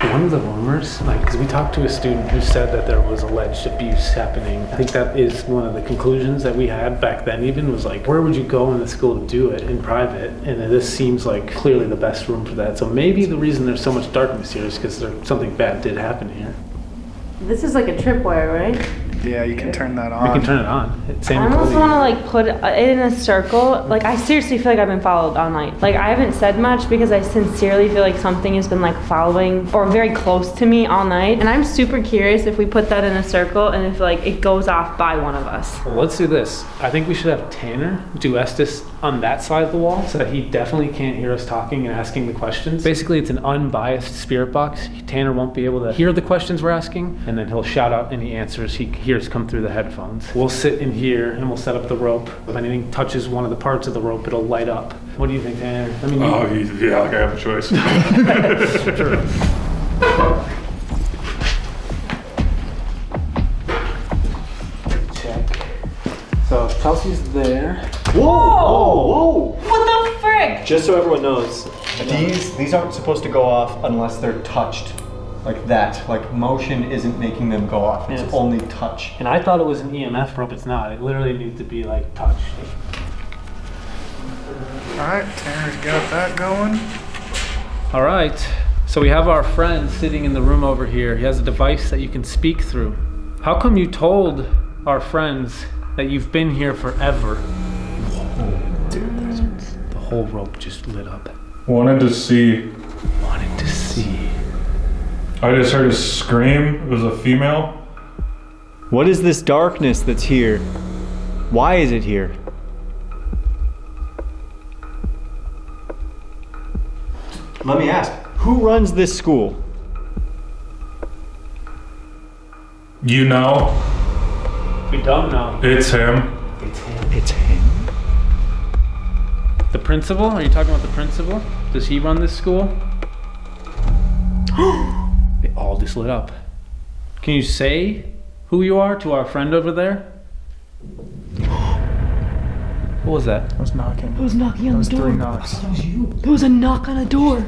[SPEAKER 9] One of the rumors, because we talked to a student who said that there was alleged abuse happening. I think that is one of the conclusions that we had back then even, was like, where would you go in the school to do it in private? And this seems like clearly the best room for that. So maybe the reason there's so much darkness here is because something bad did happen here.
[SPEAKER 3] This is like a tripwire, right?
[SPEAKER 4] Yeah, you can turn that
[SPEAKER 9] We
[SPEAKER 4] on.
[SPEAKER 9] can turn it on. Same
[SPEAKER 3] I
[SPEAKER 9] with
[SPEAKER 3] almost
[SPEAKER 9] Colby.
[SPEAKER 3] want to like put it in a circle. Like I seriously feel like I've been followed all night. Like I haven't said much because I sincerely feel like something has been like following or very close to me all night. And I'm super curious if we put that in a circle and if like it goes off by one of us.
[SPEAKER 9] Well, let's do this. I think we should have Tanner do Estus on that side of the wall so that he definitely can't hear us talking and asking the questions. Basically, it's an unbiased spirit box. Tanner won't be able to hear the questions we're asking, and then he'll shout out any answers he hears come through the headphones. We'll sit in here and we'll set up the rope. If anything touches one of the parts of the rope, it'll light up. What do you think, Tanner? I mean,
[SPEAKER 7] Yeah, like I have a choice.
[SPEAKER 9] check. So Chelsea's there.
[SPEAKER 6] Whoa!
[SPEAKER 3] What the frick?
[SPEAKER 6] Just so everyone knows, these aren't supposed to go off unless they're touched like that. Like motion isn't making them go off. It's
[SPEAKER 9] Yes.
[SPEAKER 6] only touch.
[SPEAKER 9] And I thought it was an EMF rope. It's not. It literally needs to be like touched.
[SPEAKER 4] All right, Tanner's got that going.
[SPEAKER 9] All right. So we have our friend sitting in the room over here. He has a device that you can speak through. How come you told our friends that you've been here forever? Whoa. Dude, the whole rope just lit up.
[SPEAKER 7] Wanted to see.
[SPEAKER 9] Wanted to see.
[SPEAKER 7] I just heard a scream. It was a female.
[SPEAKER 6] What is this darkness that's here? Why is it here? Let me ask, who runs this school?
[SPEAKER 7] You know,
[SPEAKER 9] We don't know.
[SPEAKER 7] it's him.
[SPEAKER 9] It's him.
[SPEAKER 6] It's him.
[SPEAKER 9] The principal? Are you talking about the principal? Does he run this school? They all just lit up. Can you say who you are to our friend over there? What was that?
[SPEAKER 4] I was knocking.
[SPEAKER 3] Who's knocking on
[SPEAKER 4] That was
[SPEAKER 3] the door?
[SPEAKER 4] 3 knocks.
[SPEAKER 3] There was a knock on a door.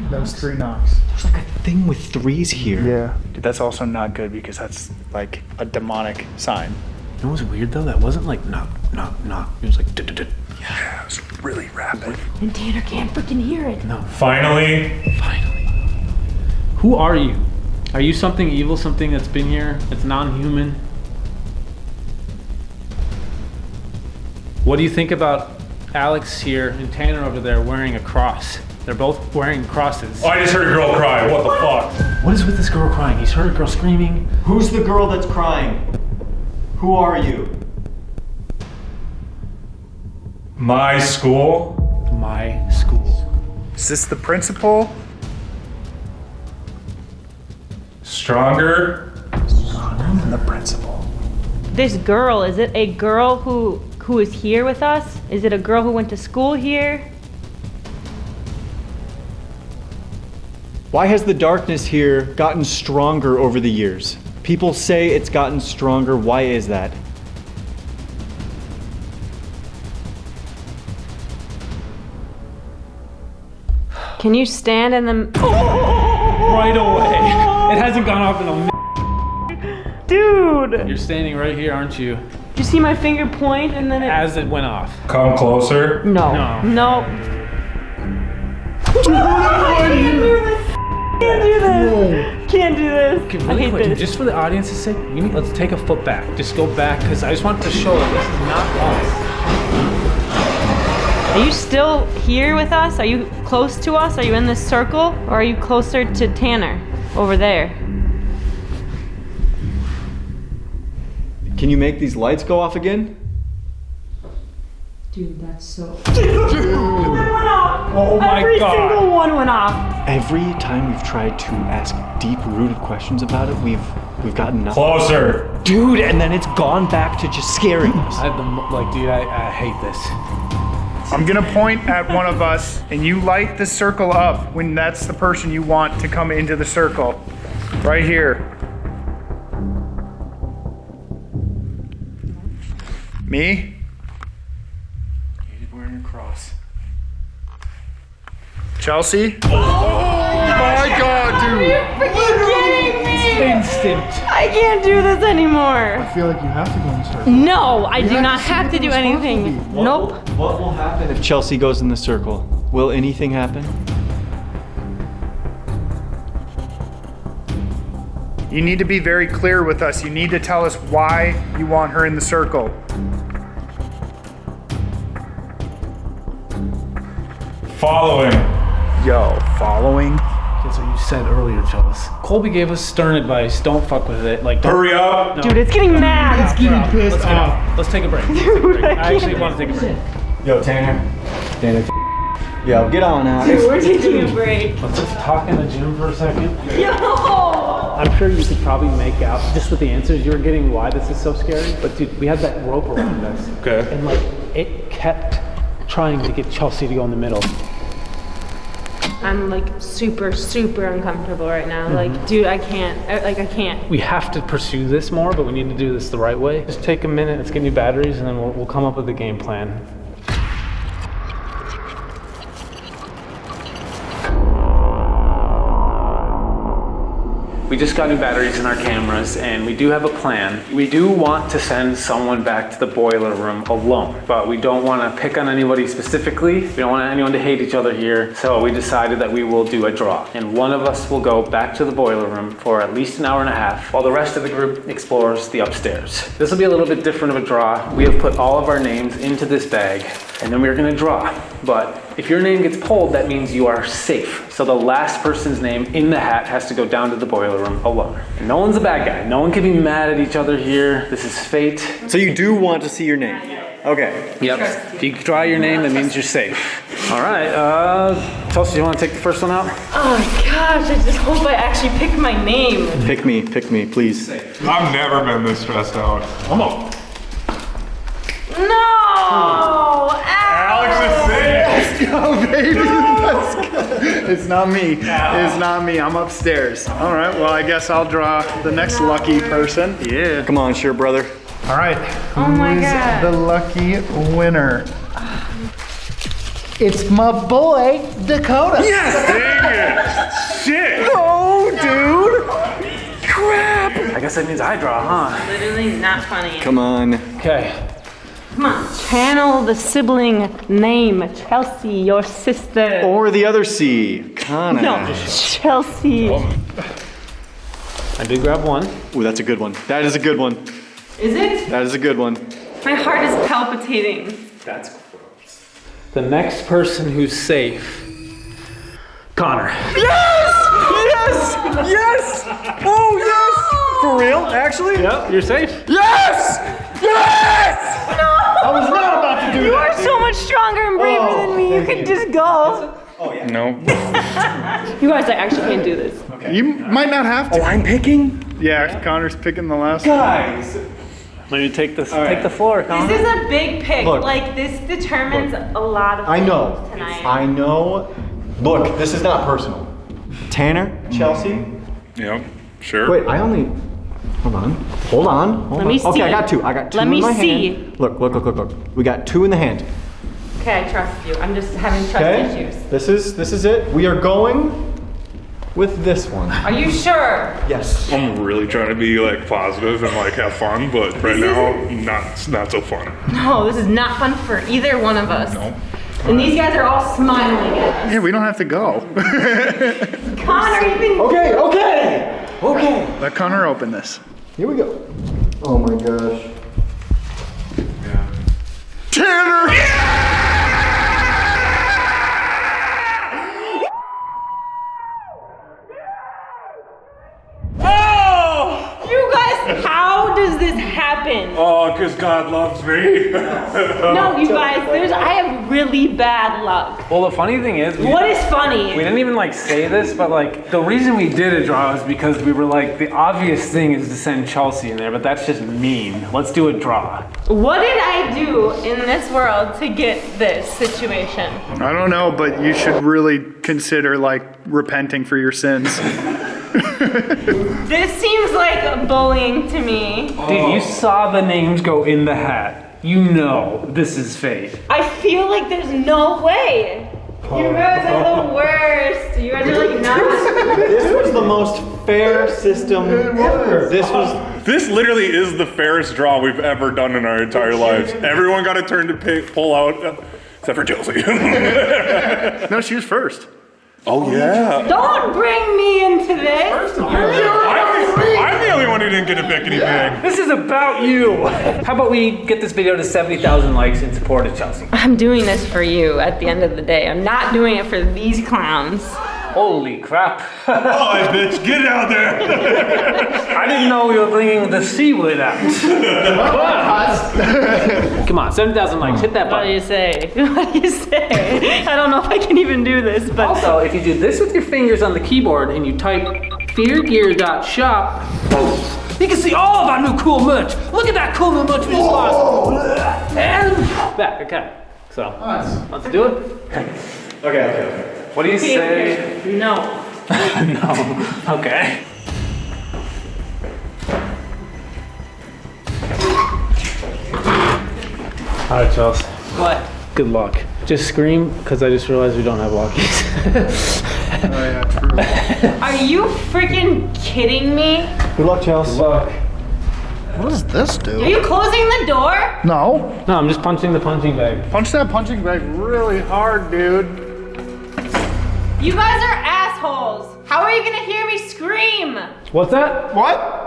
[SPEAKER 4] That was 3 knocks.
[SPEAKER 6] There's like a thing with threes here.
[SPEAKER 4] Yeah. Dude, that's also not good because that's like a demonic sign.
[SPEAKER 9] You know what's weird though? That wasn't like knock, knock, knock. It was like duh.
[SPEAKER 4] Yeah, it was really rapid.
[SPEAKER 3] And Tanner can't freaking hear it.
[SPEAKER 9] No.
[SPEAKER 7] Finally,
[SPEAKER 9] Finally. Who are you? Are you something evil, something that's been here, that's non-human? What do you think about Alex here and Tanner over there wearing a cross? They're both wearing crosses.
[SPEAKER 7] I just heard a girl cry. What the fuck?
[SPEAKER 9] What is with this girl crying? He's heard a girl screaming.
[SPEAKER 6] Who's the girl that's crying? Who are you?
[SPEAKER 7] My school?
[SPEAKER 9] My school.
[SPEAKER 4] Is this the principal?
[SPEAKER 7] Stronger?
[SPEAKER 4] I'm the principal.
[SPEAKER 3] This girl, is it a girl who is here with us? Is it a girl who went to school here?
[SPEAKER 6] Why has the darkness here gotten stronger over the years? People say it's gotten stronger. Why is that?
[SPEAKER 3] Can you stand in the...
[SPEAKER 9] Right away. It hasn't gone off in a minute.
[SPEAKER 3] Dude!
[SPEAKER 9] You're standing right here, aren't you?
[SPEAKER 3] Did you see my finger point and then it...
[SPEAKER 9] As it went off.
[SPEAKER 7] Come closer.
[SPEAKER 3] No.
[SPEAKER 9] No.
[SPEAKER 3] Can't do this. Can't do this.
[SPEAKER 9] Okay,
[SPEAKER 3] I
[SPEAKER 9] really
[SPEAKER 3] hate
[SPEAKER 9] quick,
[SPEAKER 3] this.
[SPEAKER 9] just for the audience's sake, let's take a foot back. Just go back, because I just want to show that this is not us.
[SPEAKER 3] Are you still here with us? Are you close to us? Are you in this circle? Or are you closer to Tanner over there?
[SPEAKER 6] Can you make these lights go off again?
[SPEAKER 3] Dude, that's so...
[SPEAKER 9] Oh my
[SPEAKER 3] Every
[SPEAKER 9] God.
[SPEAKER 3] single one went off.
[SPEAKER 6] Every time we've tried to ask deep-rooted questions about it, we've gotten nothing.
[SPEAKER 7] Closer.
[SPEAKER 6] Dude, and then it's gone back to just scaring us.
[SPEAKER 9] Dude, I hate this.
[SPEAKER 4] I'm gonna point at one of us and you light the circle up when that's the person you want to come into the circle. Right here. Me?
[SPEAKER 9] You're wearing a cross.
[SPEAKER 4] Chelsea? Oh my God, dude!
[SPEAKER 3] Freaking kidding me!
[SPEAKER 9] Instant.
[SPEAKER 3] I can't do this anymore.
[SPEAKER 5] I feel like you have to go in the circle.
[SPEAKER 3] No, I do
[SPEAKER 5] have
[SPEAKER 3] not
[SPEAKER 5] to see
[SPEAKER 3] have
[SPEAKER 5] what
[SPEAKER 3] to
[SPEAKER 5] the
[SPEAKER 3] do
[SPEAKER 5] response will
[SPEAKER 3] anything.
[SPEAKER 5] be.
[SPEAKER 3] Nope.
[SPEAKER 6] What will happen if Chelsea goes in the circle? Will anything happen?
[SPEAKER 4] You need to be very clear with us. You need to tell us why you want her in the circle.
[SPEAKER 7] Following.
[SPEAKER 4] Yo, following?
[SPEAKER 9] That's what you said earlier, Chillis. Colby gave us stern advice. Don't fuck with it. Like, don't,
[SPEAKER 7] Hurry up.
[SPEAKER 9] No.
[SPEAKER 3] Dude, it's getting mad.
[SPEAKER 9] Let's take a break. I actually want to take a break.
[SPEAKER 6] Yo, Tanner. Yo, get on out.
[SPEAKER 3] Dude, we're taking a break.
[SPEAKER 9] Let's just talk in the gym for a second.
[SPEAKER 3] Yo!
[SPEAKER 9] I'm sure you could probably make out, just with the answers you were getting, why this is so scary. But dude, we had that rope around us.
[SPEAKER 7] Okay.
[SPEAKER 9] And like, it kept trying to get Chelsea to go in the middle.
[SPEAKER 3] I'm like super uncomfortable right now. Like, dude, I can't. I can't.
[SPEAKER 9] We have to pursue this more, but we need to do this the right way. Just take a minute, let's get new batteries, and then we'll come up with a game plan. We just got new batteries in our cameras, and we do have a plan. We do want to send someone back to the boiler room alone, but we don't want to pick on anybody specifically. We don't want anyone to hate each other here, so we decided that we will do a draw. And one of us will go back to the boiler room for at least an hour and a half, while the rest of the group explores the upstairs. This will be a little bit different of a draw. We have put all of our names into this bag, and then we're gonna draw. But if your name gets pulled, that means you are safe. So the last person's name in the hat has to go down to the boiler room alone. And no one's a bad guy. No one can be mad at each other here. This is fate.
[SPEAKER 6] So you do want to see your name? Okay.
[SPEAKER 9] Yep. If you draw your name, that means you're safe. All right. Chelsea, you want to take the first one out?
[SPEAKER 3] Oh gosh, I just hope I actually pick my name.
[SPEAKER 6] Pick me, please.
[SPEAKER 7] I've never been this stressed out. Come on.
[SPEAKER 3] No!
[SPEAKER 7] Alex is safe.
[SPEAKER 4] Let's go, baby. Let's go. It's not me. It's not me. I'm upstairs. All right. Well, I guess I'll draw the next lucky person. Yeah.
[SPEAKER 6] Come on, sure, brother.
[SPEAKER 4] All right.
[SPEAKER 3] Oh my
[SPEAKER 4] Who's
[SPEAKER 3] God.
[SPEAKER 4] the lucky winner? It's my boy, Dakota.
[SPEAKER 7] Yes! Dang it! Shit!
[SPEAKER 4] Oh, dude.
[SPEAKER 6] Crap!
[SPEAKER 9] I guess that means I draw, huh?
[SPEAKER 3] Literally not funny.
[SPEAKER 6] Come on.
[SPEAKER 9] Okay.
[SPEAKER 3] Come on, channel the sibling name, Chelsea, your sister.
[SPEAKER 6] Or the other C, Connor.
[SPEAKER 3] No, Chelsea.
[SPEAKER 9] I did grab one.
[SPEAKER 6] Ooh, that's a good one. That is a good one.
[SPEAKER 3] Is it?
[SPEAKER 6] That is a good one.
[SPEAKER 3] My heart is palpitating.
[SPEAKER 9] That's gross. The next person who's safe, Connor.
[SPEAKER 6] Yes! Yes! Oh, yes! For real, actually?
[SPEAKER 9] Yep, you're safe.
[SPEAKER 6] Yes! Yes!
[SPEAKER 4] I was not about to do
[SPEAKER 3] You
[SPEAKER 4] that.
[SPEAKER 3] are so much stronger and braver than me. You could just go.
[SPEAKER 7] No.
[SPEAKER 3] You guys, I actually can't do this.
[SPEAKER 4] You might not have to.
[SPEAKER 6] Oh, I'm picking?
[SPEAKER 4] Yeah, Connor's picking the last one.
[SPEAKER 6] Guys!
[SPEAKER 9] Maybe take this. Take the floor, Connor.
[SPEAKER 3] This is a big pick.
[SPEAKER 6] Look.
[SPEAKER 3] Like, this determines a lot of
[SPEAKER 6] I
[SPEAKER 3] things
[SPEAKER 6] know.
[SPEAKER 3] tonight.
[SPEAKER 6] I know. Look, this is not personal. Tanner, Chelsea.
[SPEAKER 7] Yep. Sure.
[SPEAKER 6] Wait, I only. Hold on.
[SPEAKER 3] Let me see.
[SPEAKER 6] Okay, I got two. I got two
[SPEAKER 3] Let
[SPEAKER 6] in
[SPEAKER 3] me
[SPEAKER 6] my
[SPEAKER 3] see.
[SPEAKER 6] hand. Look. We got two in the hand.
[SPEAKER 3] Okay, I trust you. I'm just having trust
[SPEAKER 6] Okay.
[SPEAKER 3] issues.
[SPEAKER 6] This is it. We are going with this one.
[SPEAKER 3] Are you sure?
[SPEAKER 6] Yes.
[SPEAKER 7] I'm really trying to be like positive and like have fun, but right now, not so fun.
[SPEAKER 3] No, this is not fun for either one of us.
[SPEAKER 7] No.
[SPEAKER 3] And these guys are all smiling at us.
[SPEAKER 4] Yeah, we don't have to go.
[SPEAKER 3] Connor, you've been...
[SPEAKER 6] Okay.
[SPEAKER 4] Let Connor open this.
[SPEAKER 6] Here we go. Oh my gosh.
[SPEAKER 4] Tanner!
[SPEAKER 3] You guys, how does this happen?
[SPEAKER 7] Oh, because God loves me.
[SPEAKER 3] No, you guys, I have really bad luck.
[SPEAKER 2] Well, the funny thing is,
[SPEAKER 3] What is
[SPEAKER 2] we
[SPEAKER 3] funny?
[SPEAKER 2] didn't even like say this, but like the reason we did a draw is because we were like, the obvious thing is to send Chelsea in there, but that's just mean. Let's do a draw.
[SPEAKER 3] What did I do in this world to get this situation?
[SPEAKER 4] I don't know, but you should really consider like repenting for your sins.
[SPEAKER 3] This seems like bullying to me.
[SPEAKER 2] Dude, you saw the names go in the hat. You know this is fate.
[SPEAKER 3] I feel like there's no way. You guys are the worst. You guys are like not.
[SPEAKER 6] This was the most fair system ever.
[SPEAKER 7] This literally is the fairest draw we've ever done in our entire lives. Everyone got a turn to pull out, except for Chelsea.
[SPEAKER 4] No, she was first.
[SPEAKER 7] Oh yeah.
[SPEAKER 3] Don't bring me into this.
[SPEAKER 7] I'm didn't get to pick anything.
[SPEAKER 9] This is about you. How about we get this video to 70,000 likes in support of Chelsea?
[SPEAKER 3] I'm doing this for you at the end of the day. I'm not doing it for these clowns.
[SPEAKER 9] Holy crap.
[SPEAKER 7] Oh, bitch, get out there.
[SPEAKER 9] I didn't know we were bringing the C word out. Come on, 7,000 likes, hit that
[SPEAKER 3] What do
[SPEAKER 9] button.
[SPEAKER 3] you say? What do you say? I don't know if I can even do this, but
[SPEAKER 9] Also, if you do this with your fingers on the keyboard and you type feargear.shop, you can see all of our new cool merch. Look at that cool new merch we just launched. And back, okay. So, let's do it.
[SPEAKER 6] Okay.
[SPEAKER 9] What do you say?
[SPEAKER 3] no.
[SPEAKER 9] No. Okay. All right, Chelsea.
[SPEAKER 3] What?
[SPEAKER 9] Good luck. Just scream, because I just realized we don't have walkies.
[SPEAKER 4] Oh yeah, true.
[SPEAKER 3] Are you freaking kidding me?
[SPEAKER 6] Good luck, Chelsea.
[SPEAKER 9] Good luck.
[SPEAKER 5] What does this
[SPEAKER 3] Are
[SPEAKER 5] do?
[SPEAKER 3] you closing the door?
[SPEAKER 5] No.
[SPEAKER 9] No, I'm just punching the punching bag.
[SPEAKER 4] Punch that punching bag really hard, dude.
[SPEAKER 3] You guys are assholes. How are you gonna hear me scream?
[SPEAKER 9] What's that?
[SPEAKER 4] What?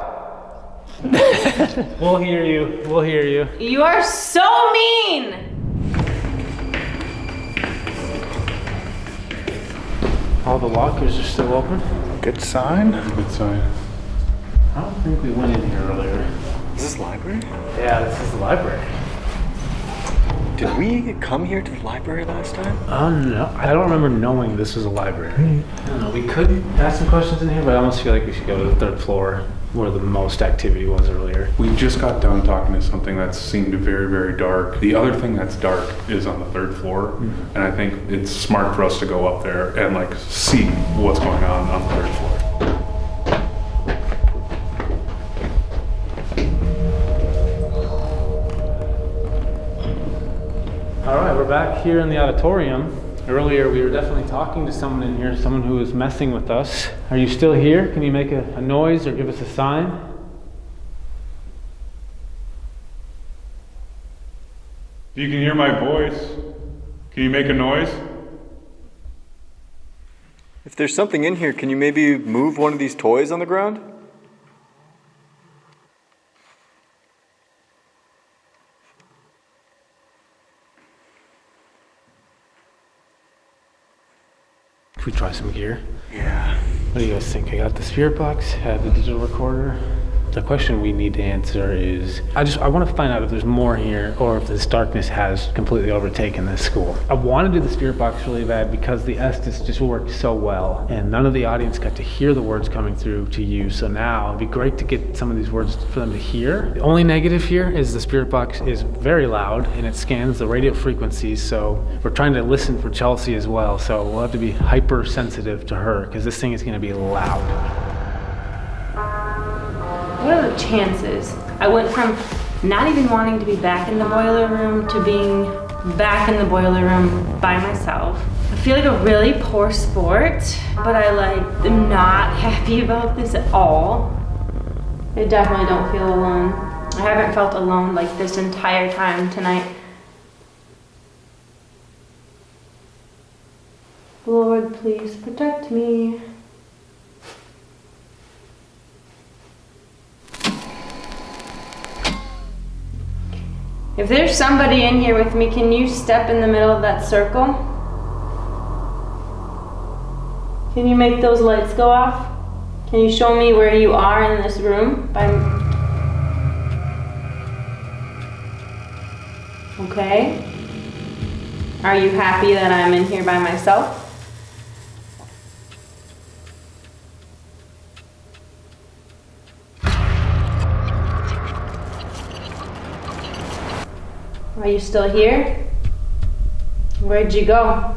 [SPEAKER 9] We'll hear you. We'll hear you.
[SPEAKER 3] You are so mean.
[SPEAKER 9] All the lockers are still open.
[SPEAKER 4] Good sign.
[SPEAKER 7] Good sign.
[SPEAKER 9] I don't think we went in here earlier.
[SPEAKER 6] Is this library?
[SPEAKER 9] Yeah, this is the library.
[SPEAKER 6] Did we come here to the library last time?
[SPEAKER 9] No, I don't remember knowing this was a library. I don't know, we could ask some questions in here, but I almost feel like we should go to the third floor where the most activity was earlier.
[SPEAKER 7] We just got done talking to something that seemed very, very dark. The other thing that's dark is on the third floor, and I think it's smart for us to go up there and like see what's going on the third floor.
[SPEAKER 9] All right, we're back here in the auditorium. Earlier, we were definitely talking to someone in here, someone who was messing with us. Are you still here? Can you make a noise or give us a sign?
[SPEAKER 7] If you can hear my voice, can you make a noise?
[SPEAKER 6] If there's something in here, can you maybe move one of these toys on the ground?
[SPEAKER 9] Can we try some gear?
[SPEAKER 6] Yeah.
[SPEAKER 9] What do you guys think? I got the spirit box, had the digital recorder. The question we need to answer is, I want to find out if there's more here or if this darkness has completely overtaken this school. I want to do the spirit box really bad because the Estus just worked so well and none of the audience got to hear the words coming through to you. So now it'd be great to get some of these words for them to hear. The only negative here is the spirit box is very loud and it scans the radio frequencies. So we're trying to listen for Chelsea as well. So we'll have to be hypersensitive to her because this thing is going to be loud.
[SPEAKER 3] What are the chances? I went from not even wanting to be back in the boiler room to being back in the boiler room by myself. I feel like a really poor sport, but I am not happy about this at all. I definitely don't feel alone. I haven't felt alone like this entire time tonight. Lord, please protect me. If there's somebody in here with me, can you step in the middle of that circle? Can you make those lights go off? Can you show me where you are in this room? Okay. Are you happy that I'm in here by myself? Are you still here? Where'd you go?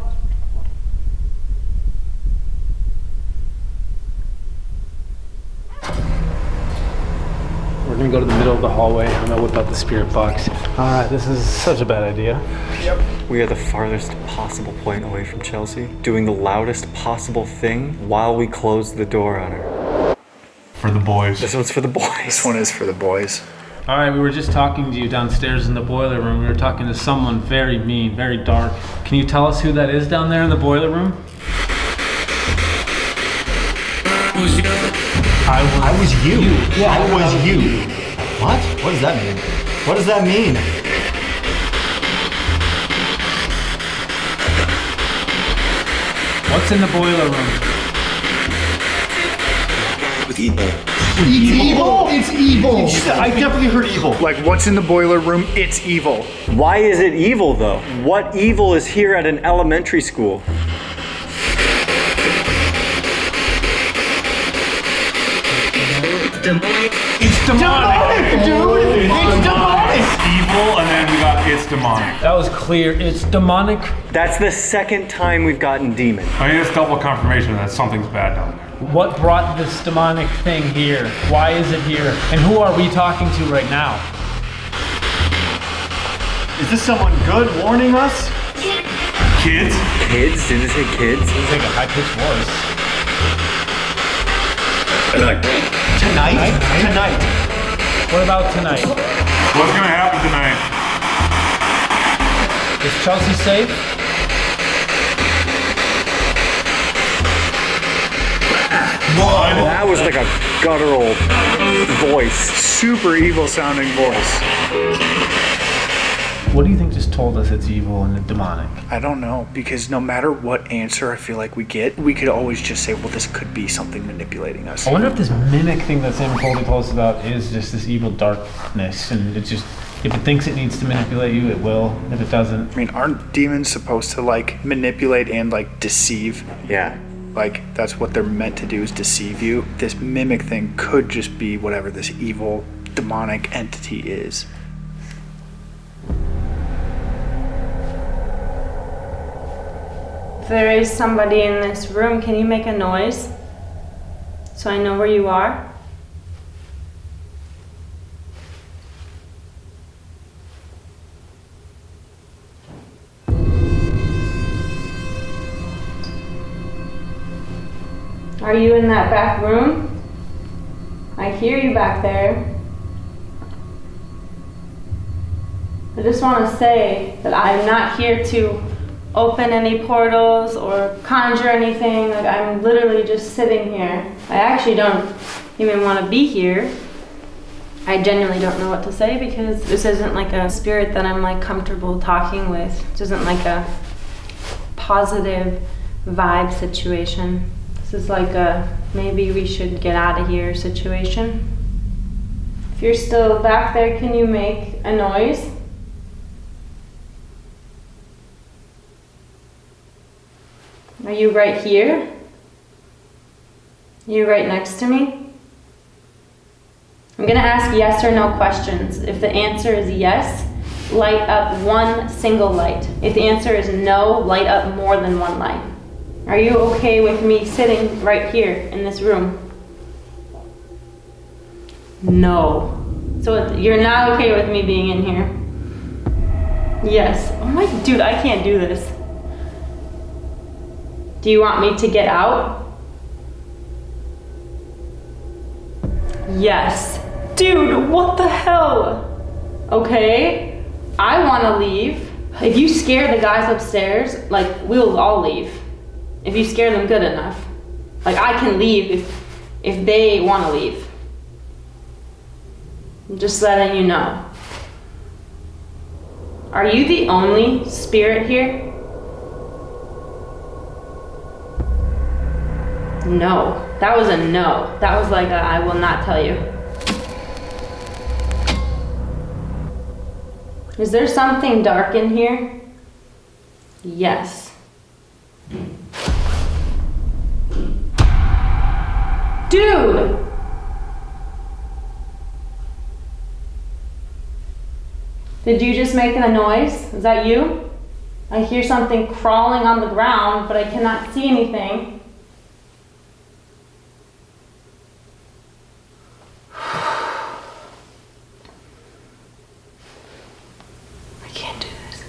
[SPEAKER 9] We're gonna go to the middle of the hallway. I'm gonna whip out the spirit box. All right, this is such a bad idea.
[SPEAKER 6] We are the farthest possible point away from Chelsea, doing the loudest possible thing while we close the door on her.
[SPEAKER 7] For the boys.
[SPEAKER 6] This one's for the boys.
[SPEAKER 4] This one is for the boys.
[SPEAKER 2] All right, we were just talking to you downstairs in the boiler room. We were talking to someone very mean, very dark. Can you tell us who that is down there in the boiler room?
[SPEAKER 6] I was you.
[SPEAKER 9] Yeah,
[SPEAKER 6] I was you. What? What does that mean? What does that mean?
[SPEAKER 9] What's in the boiler room?
[SPEAKER 5] It's evil. It's evil.
[SPEAKER 6] I definitely heard evil.
[SPEAKER 4] Like, what's in the boiler room? It's evil.
[SPEAKER 6] Why is it evil though? What evil is here at an elementary school?
[SPEAKER 7] It's demonic, dude. It's demonic. Evil, and then we got it's demonic.
[SPEAKER 9] That was clear. It's demonic.
[SPEAKER 6] That's the second time we've gotten demon.
[SPEAKER 7] I mean, it's double confirmation that something's bad down there.
[SPEAKER 9] What brought this demonic thing here? Why is it here? And who are we talking to right now?
[SPEAKER 6] Is this someone good warning us?
[SPEAKER 7] Kids?
[SPEAKER 6] Kids? Did it say kids?
[SPEAKER 9] It's like a high-pitched voice.
[SPEAKER 6] Tonight? Tonight.
[SPEAKER 9] What about tonight?
[SPEAKER 7] What's gonna happen tonight?
[SPEAKER 9] Is Chelsea safe?
[SPEAKER 6] That was like a guttural voice.
[SPEAKER 4] Super evil sounding voice.
[SPEAKER 9] What do you think just told us it's evil and demonic?
[SPEAKER 4] I don't know, because no matter what answer I feel like we get, we could always just say, well, this could be something manipulating us.
[SPEAKER 9] I wonder if this mimic thing that Sam Colby told us about is just this evil darkness, and it just, if it thinks it needs to manipulate you, it will. If it doesn't.
[SPEAKER 4] I mean, aren't demons supposed to like manipulate and like deceive?
[SPEAKER 6] Yeah.
[SPEAKER 4] Like, that's what they're meant to do, is deceive you. This mimic thing could just be whatever this evil demonic entity is.
[SPEAKER 3] If there is somebody in this room, can you make a noise so I know where you are? Are you in that back room? I hear you back there. I just want to say that I'm not here to open any portals or conjure anything. Like, I'm literally just sitting here. I actually don't even want to be here. I genuinely don't know what to say, because this isn't like a spirit that I'm like comfortable talking with. This isn't like a positive vibe situation. This is like a maybe we should get out of here situation. If you're still back there, can you make a noise? Are you right here? Are you right next to me? I'm gonna ask yes or no questions. If the answer is yes, light up one single light. If the answer is no, light up more than one light. Are you okay with me sitting right here in this room? No. So you're not okay with me being in here? Yes. Oh my, dude, I can't do this. Do you want me to get out? Yes. Dude, what the hell? Okay, I want to leave. If you scare the guys upstairs, like, we'll all leave. If you scare them good enough. Like, I can leave if they want to leave. I'm just letting you know. Are you the only spirit here? No. That was a no. That was like a I will not tell you. Is there something dark in here? Yes. Dude! Did you just make a noise? Is that you? I hear something crawling on the ground, but I cannot see anything. I can't do this.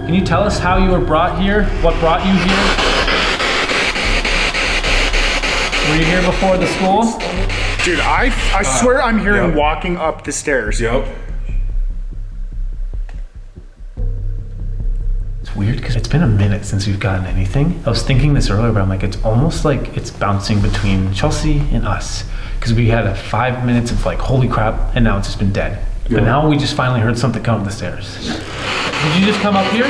[SPEAKER 9] Can you tell us how you were brought here? What brought you here? Were you here before the school?
[SPEAKER 4] Dude, I swear I'm hearing walking up the stairs.
[SPEAKER 7] Yep.
[SPEAKER 9] It's weird because it's been a minute since we've gotten anything. I was thinking this earlier, but I'm like, it's almost like it's bouncing between Chelsea and us. Because we had a 5 minutes of like, holy crap, and now it's just been dead. Yeah. But now we just finally heard something come up the stairs. Did you just come up here?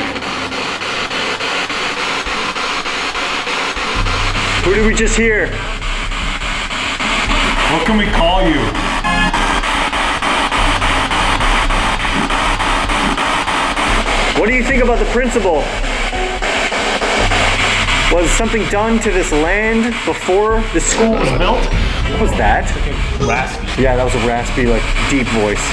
[SPEAKER 6] Who did we just hear?
[SPEAKER 7] What can we call you?
[SPEAKER 6] What do you think about the principal? Was something done to this land before the school was built? What was that?
[SPEAKER 9] Raspy.
[SPEAKER 6] Yeah, that was a raspy, like, deep voice.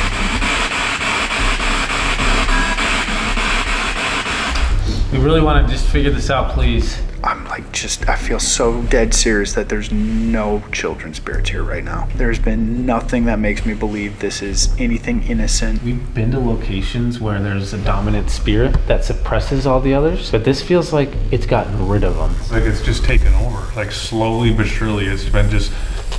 [SPEAKER 9] We really want to just figure this out, please.
[SPEAKER 4] I'm like I feel so dead serious that there's no children spirits here right now. There's been nothing that makes me believe this is anything innocent.
[SPEAKER 9] We've been to locations where there's a dominant spirit that suppresses all the others, but this feels like it's gotten rid of them.
[SPEAKER 7] Like it's just taken over. Like slowly but surely it's been just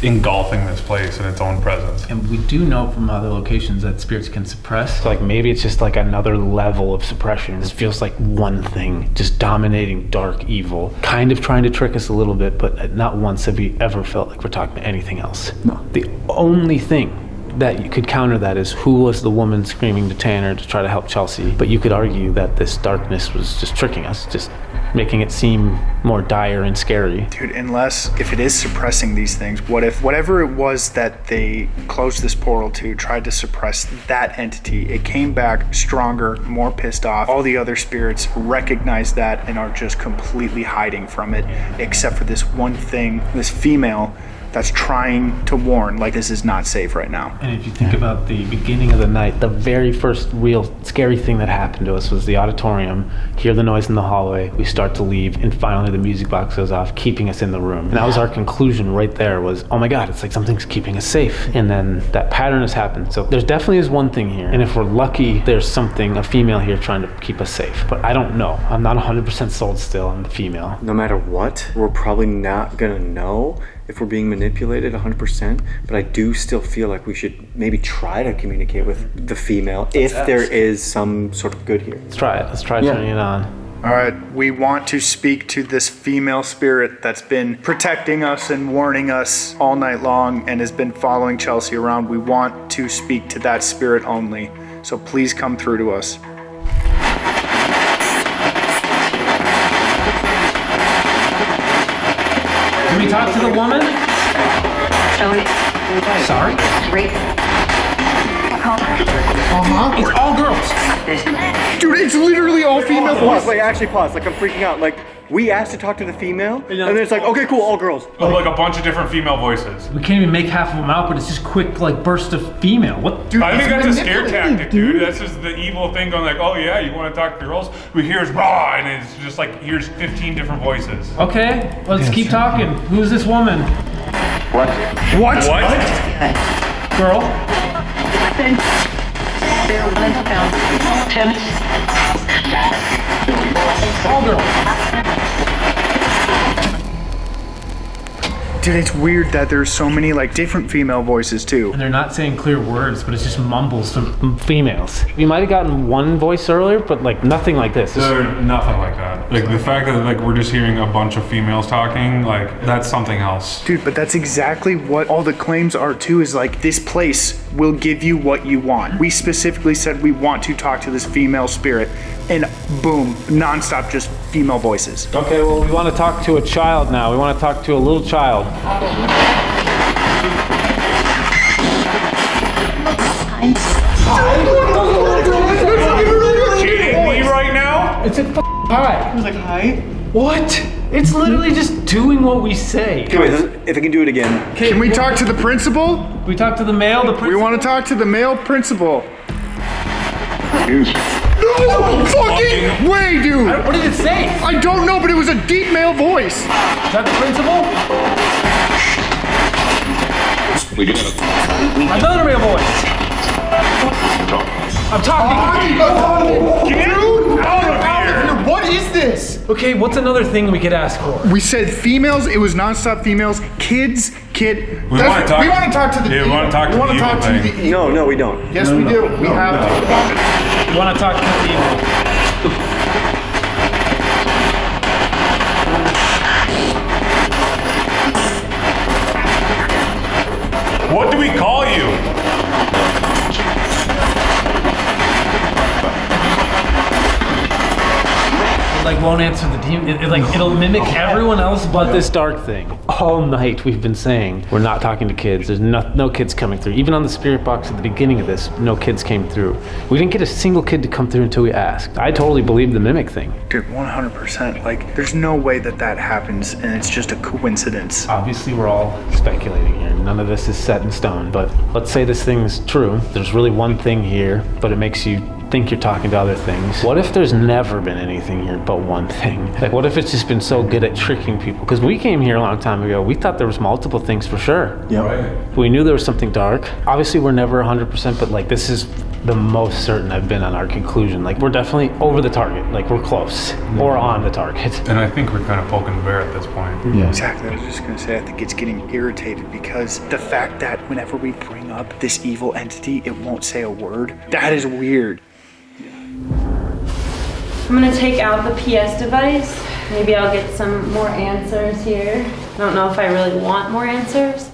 [SPEAKER 7] engulfing this place in its own presence.
[SPEAKER 9] And we do know from other locations that spirits can suppress. So like maybe it's just like another level of suppression. This feels like one thing, just dominating dark evil, kind of trying to trick us a little bit, but not once have we ever felt like we're talking to anything else. No. The only thing that you could counter that is who was the woman screaming to Tanner to try to help Chelsea. But you could argue that this darkness was just tricking us, just making it seem more dire and scary.
[SPEAKER 4] Dude, if it is suppressing these things, what if whatever it was that they closed this portal to tried to suppress that entity, it came back stronger, more pissed off. All the other spirits recognize that and are just completely hiding from it, except for this one thing, this female that's trying to warn, like, this is not safe right now.
[SPEAKER 9] And if you think about the beginning of the night, the very first real scary thing that happened to us was the auditorium, hear the noise in the hallway, we start to leave, and finally the music box goes off, keeping us in the room. And that was our conclusion right there was, oh my God, it's like something's keeping us safe. And then that pattern has happened. So there definitely is one thing here. And if we're lucky, there's something, a female here trying to keep us safe. But I don't know. I'm not 100% sold still on the female.
[SPEAKER 6] No matter what, we're probably not gonna know if we're being manipulated 100%, but I do still feel like we should maybe try to communicate with the female if there is some sort of good here.
[SPEAKER 9] Let's try it. Let's try turning it on.
[SPEAKER 4] All right, we want to speak to this female spirit that's been protecting us and warning us all night long and has been following Chelsea around. We want to speak to that spirit only. So please come through to us.
[SPEAKER 9] Can we talk to the woman? Sorry? It's all girls.
[SPEAKER 4] Dude, it's literally all female voices.
[SPEAKER 6] Wait, actually pause. Like, I'm freaking out. Like, we asked to talk to the female, and then it's like, okay, cool, all girls.
[SPEAKER 7] Like a bunch of different female voices.
[SPEAKER 9] We can't even make half of them out, but it's just quick, like, burst of female. What?
[SPEAKER 7] Dude, I think that's a scare tactic, dude. That's just the evil thing going like, oh yeah, you want to talk to girls? We hear raw, and it's just like, here's 15 different voices.
[SPEAKER 9] Okay, let's keep talking. Who's this woman?
[SPEAKER 7] What?
[SPEAKER 9] Girl? All girls.
[SPEAKER 4] Dude, it's weird that there's so many like different female voices too.
[SPEAKER 9] And they're not saying clear words, but it's just mumbles from females. We might have gotten one voice earlier, but like nothing like this.
[SPEAKER 7] Nothing like that. Like the fact that like we're just hearing a bunch of females talking, like that's something else.
[SPEAKER 4] Dude, but that's exactly what all the claims are too, is like this place will give you what you want. We specifically said we want to talk to this female spirit, and boom, nonstop just female voices.
[SPEAKER 9] Okay, well, we want to talk to a child now. We want to talk to a little child.
[SPEAKER 7] Kidding me right now?
[SPEAKER 9] It's a hi.
[SPEAKER 6] I was like, hi?
[SPEAKER 9] What? It's literally just doing what we say.
[SPEAKER 6] Okay, wait, if I can do it again.
[SPEAKER 4] Can we talk to the principal?
[SPEAKER 9] We talk to the male, the principal.
[SPEAKER 4] We want to talk to the male principal. No fucking way, dude!
[SPEAKER 9] What did it say?
[SPEAKER 4] I don't know, but it was a deep male voice.
[SPEAKER 9] Is that the principal? Another male voice. I'm talking.
[SPEAKER 7] Get out of here!
[SPEAKER 4] What is this?
[SPEAKER 9] Okay, what's another thing we could ask for?
[SPEAKER 4] We said females. It was nonstop females. Kids.
[SPEAKER 7] We want to talk to the
[SPEAKER 4] evil.
[SPEAKER 7] we want to talk to the evil thing.
[SPEAKER 6] No, we don't.
[SPEAKER 4] Yes, we do. We have to.
[SPEAKER 9] We want to talk to the evil. like won't answer the demon. It'll mimic everyone else but this dark thing. All night we've been saying we're not talking to kids. There's no kids coming through. Even on the spirit box at the beginning of this, no kids came through. We didn't get a single kid to come through until we asked. I totally believe the mimic thing.
[SPEAKER 4] Dude, 100%. Like, there's no way that happens and it's just a coincidence.
[SPEAKER 9] Obviously, we're all speculating here. None of this is set in stone, but let's say this thing's true. There's really one thing here, but it makes you think you're talking to other things. What if there's never been anything here but one thing? Like, what if it's just been so good at tricking people? Because we came here a long time ago, we thought there was multiple things for sure.
[SPEAKER 6] Yeah.
[SPEAKER 7] Right.
[SPEAKER 9] We knew there was something dark. Obviously, we're never 100%, but like, this is the most certain I've been on our conclusion. Like, we're definitely over the target. Like, we're close or on the target.
[SPEAKER 7] And I think we're kind of poking the bear at this point.
[SPEAKER 6] Yeah.
[SPEAKER 4] Exactly. I was just gonna say, I think it's getting irritated because the fact that whenever we bring up this evil entity, it won't say a word. That is weird.
[SPEAKER 3] I'm gonna take out the PS device. Maybe I'll get some more answers here. I don't know if I really want more answers.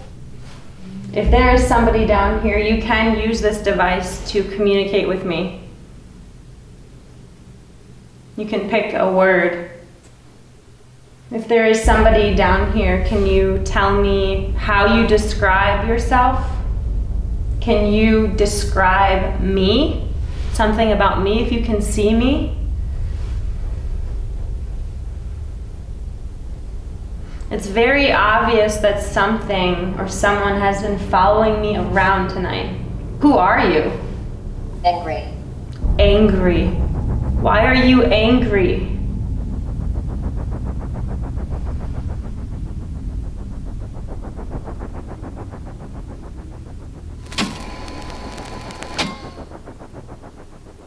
[SPEAKER 3] If there is somebody down here, you can use this device to communicate with me. You can pick a word. If there is somebody down here, can you tell me how you describe yourself? Can you describe me? Something about me, if you can see me? It's very obvious that something or someone has been following me around tonight. Who are you?
[SPEAKER 10] Angry.
[SPEAKER 3] Angry. Why are you angry?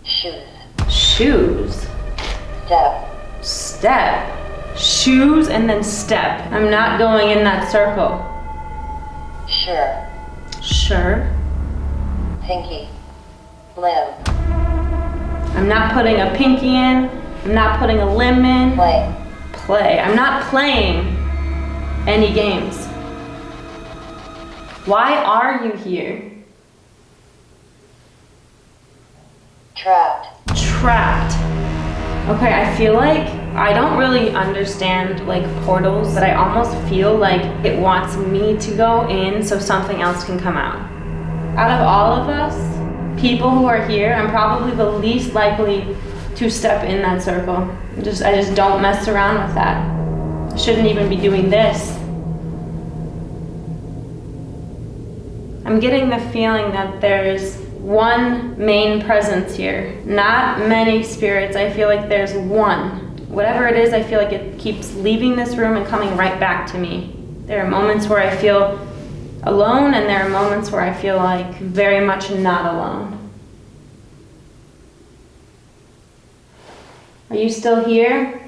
[SPEAKER 10] Shoes.
[SPEAKER 3] Shoes.
[SPEAKER 10] Step.
[SPEAKER 3] Step. Shoes and then step. I'm not going in that circle.
[SPEAKER 10] Sure.
[SPEAKER 3] Sure.
[SPEAKER 10] Pinky. Limb.
[SPEAKER 3] I'm not putting a pinky in. I'm not putting a limb in.
[SPEAKER 10] Play.
[SPEAKER 3] Play. I'm not playing any games. Why are you here?
[SPEAKER 10] Trapped.
[SPEAKER 3] Trapped. Okay, I feel like I don't really understand like portals, but I almost feel like it wants me to go in so something else can come out. Out of all of us, people who are here, I'm probably the least likely to step in that circle. I just don't mess around with that. I shouldn't even be doing this. I'm getting the feeling that there's one main presence here. Not many spirits, I feel like there's one. Whatever it is, I feel like it keeps leaving this room and coming right back to me. There are moments where I feel alone, and there are moments where I feel like very much not alone. Are you still here?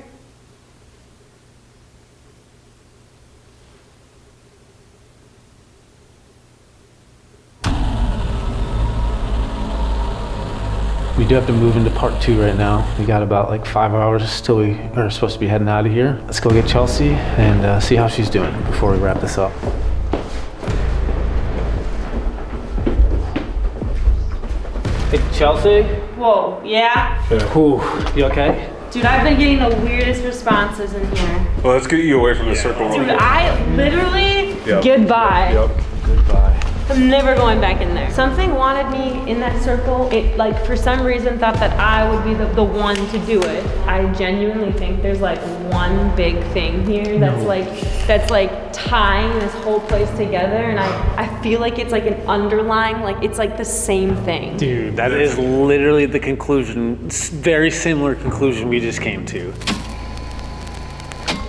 [SPEAKER 9] We do have to move into part 2 right now. We got about like 5 hours till we are supposed to be heading out of here. Let's go get Chelsea and see how she's doing before we wrap this up. Hey, Chelsea?
[SPEAKER 3] Whoa, yeah?
[SPEAKER 9] Whew, you okay?
[SPEAKER 3] Dude, I've been getting the weirdest responses in here.
[SPEAKER 7] Well, let's get you away from the circle.
[SPEAKER 3] Dude, I literally,
[SPEAKER 7] Yep.
[SPEAKER 3] goodbye.
[SPEAKER 7] Yep.
[SPEAKER 9] Goodbye.
[SPEAKER 3] I'm never going back in there. Something wanted me in that circle. It, like, for some reason thought that I would be the one to do it. I genuinely think there's like one big thing here that's like tying this whole place together, and I feel like it's like an underlying, like it's like the same thing.
[SPEAKER 9] Dude, that is literally the conclusion, very similar conclusion we just came to.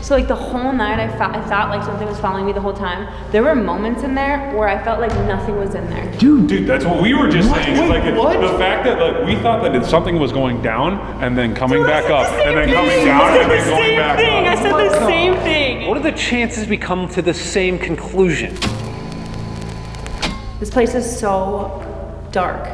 [SPEAKER 3] So like the whole night I thought like something was following me the whole time. There were moments in there where I felt like nothing was in there.
[SPEAKER 7] Dude, that's what we were just saying. It's like the fact that like we thought that something was going down and then coming back up and then coming down and then going back up.
[SPEAKER 3] I said the same thing.
[SPEAKER 9] What are the chances we come to the same conclusion?
[SPEAKER 3] This place is so dark.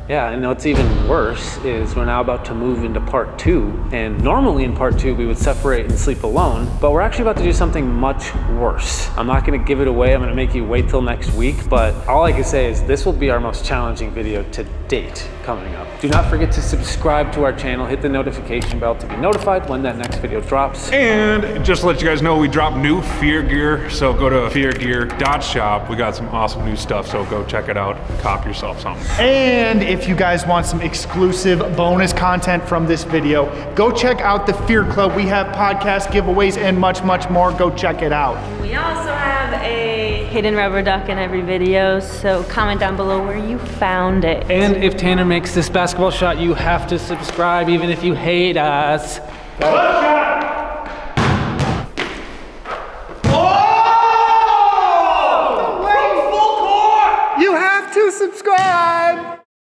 [SPEAKER 9] Yeah, and what's even worse is we're now about to move into part 2, and normally in part 2 we would separate and sleep alone, but we're actually about to do something much worse. I'm not gonna give it away, I'm gonna make you wait till next week, but all I can say is this will be our most challenging video to date. coming up. Do not forget to subscribe to our channel, hit the notification bell to be notified when that next video drops.
[SPEAKER 7] And just to let you guys know, we dropped new fear gear, so go to feargear.shop. We got some awesome new stuff, so go check it out and cop yourself something.
[SPEAKER 4] And if you guys want some exclusive bonus content from this video, go check out the Fear Club. We have podcasts, giveaways, and much, much more. Go check it out.
[SPEAKER 3] We also have a hidden rubber duck in every video, so comment down below where you found it.
[SPEAKER 9] And if Tanner makes this basketball shot, you have to subscribe even if you hate us.
[SPEAKER 4] You have to subscribe.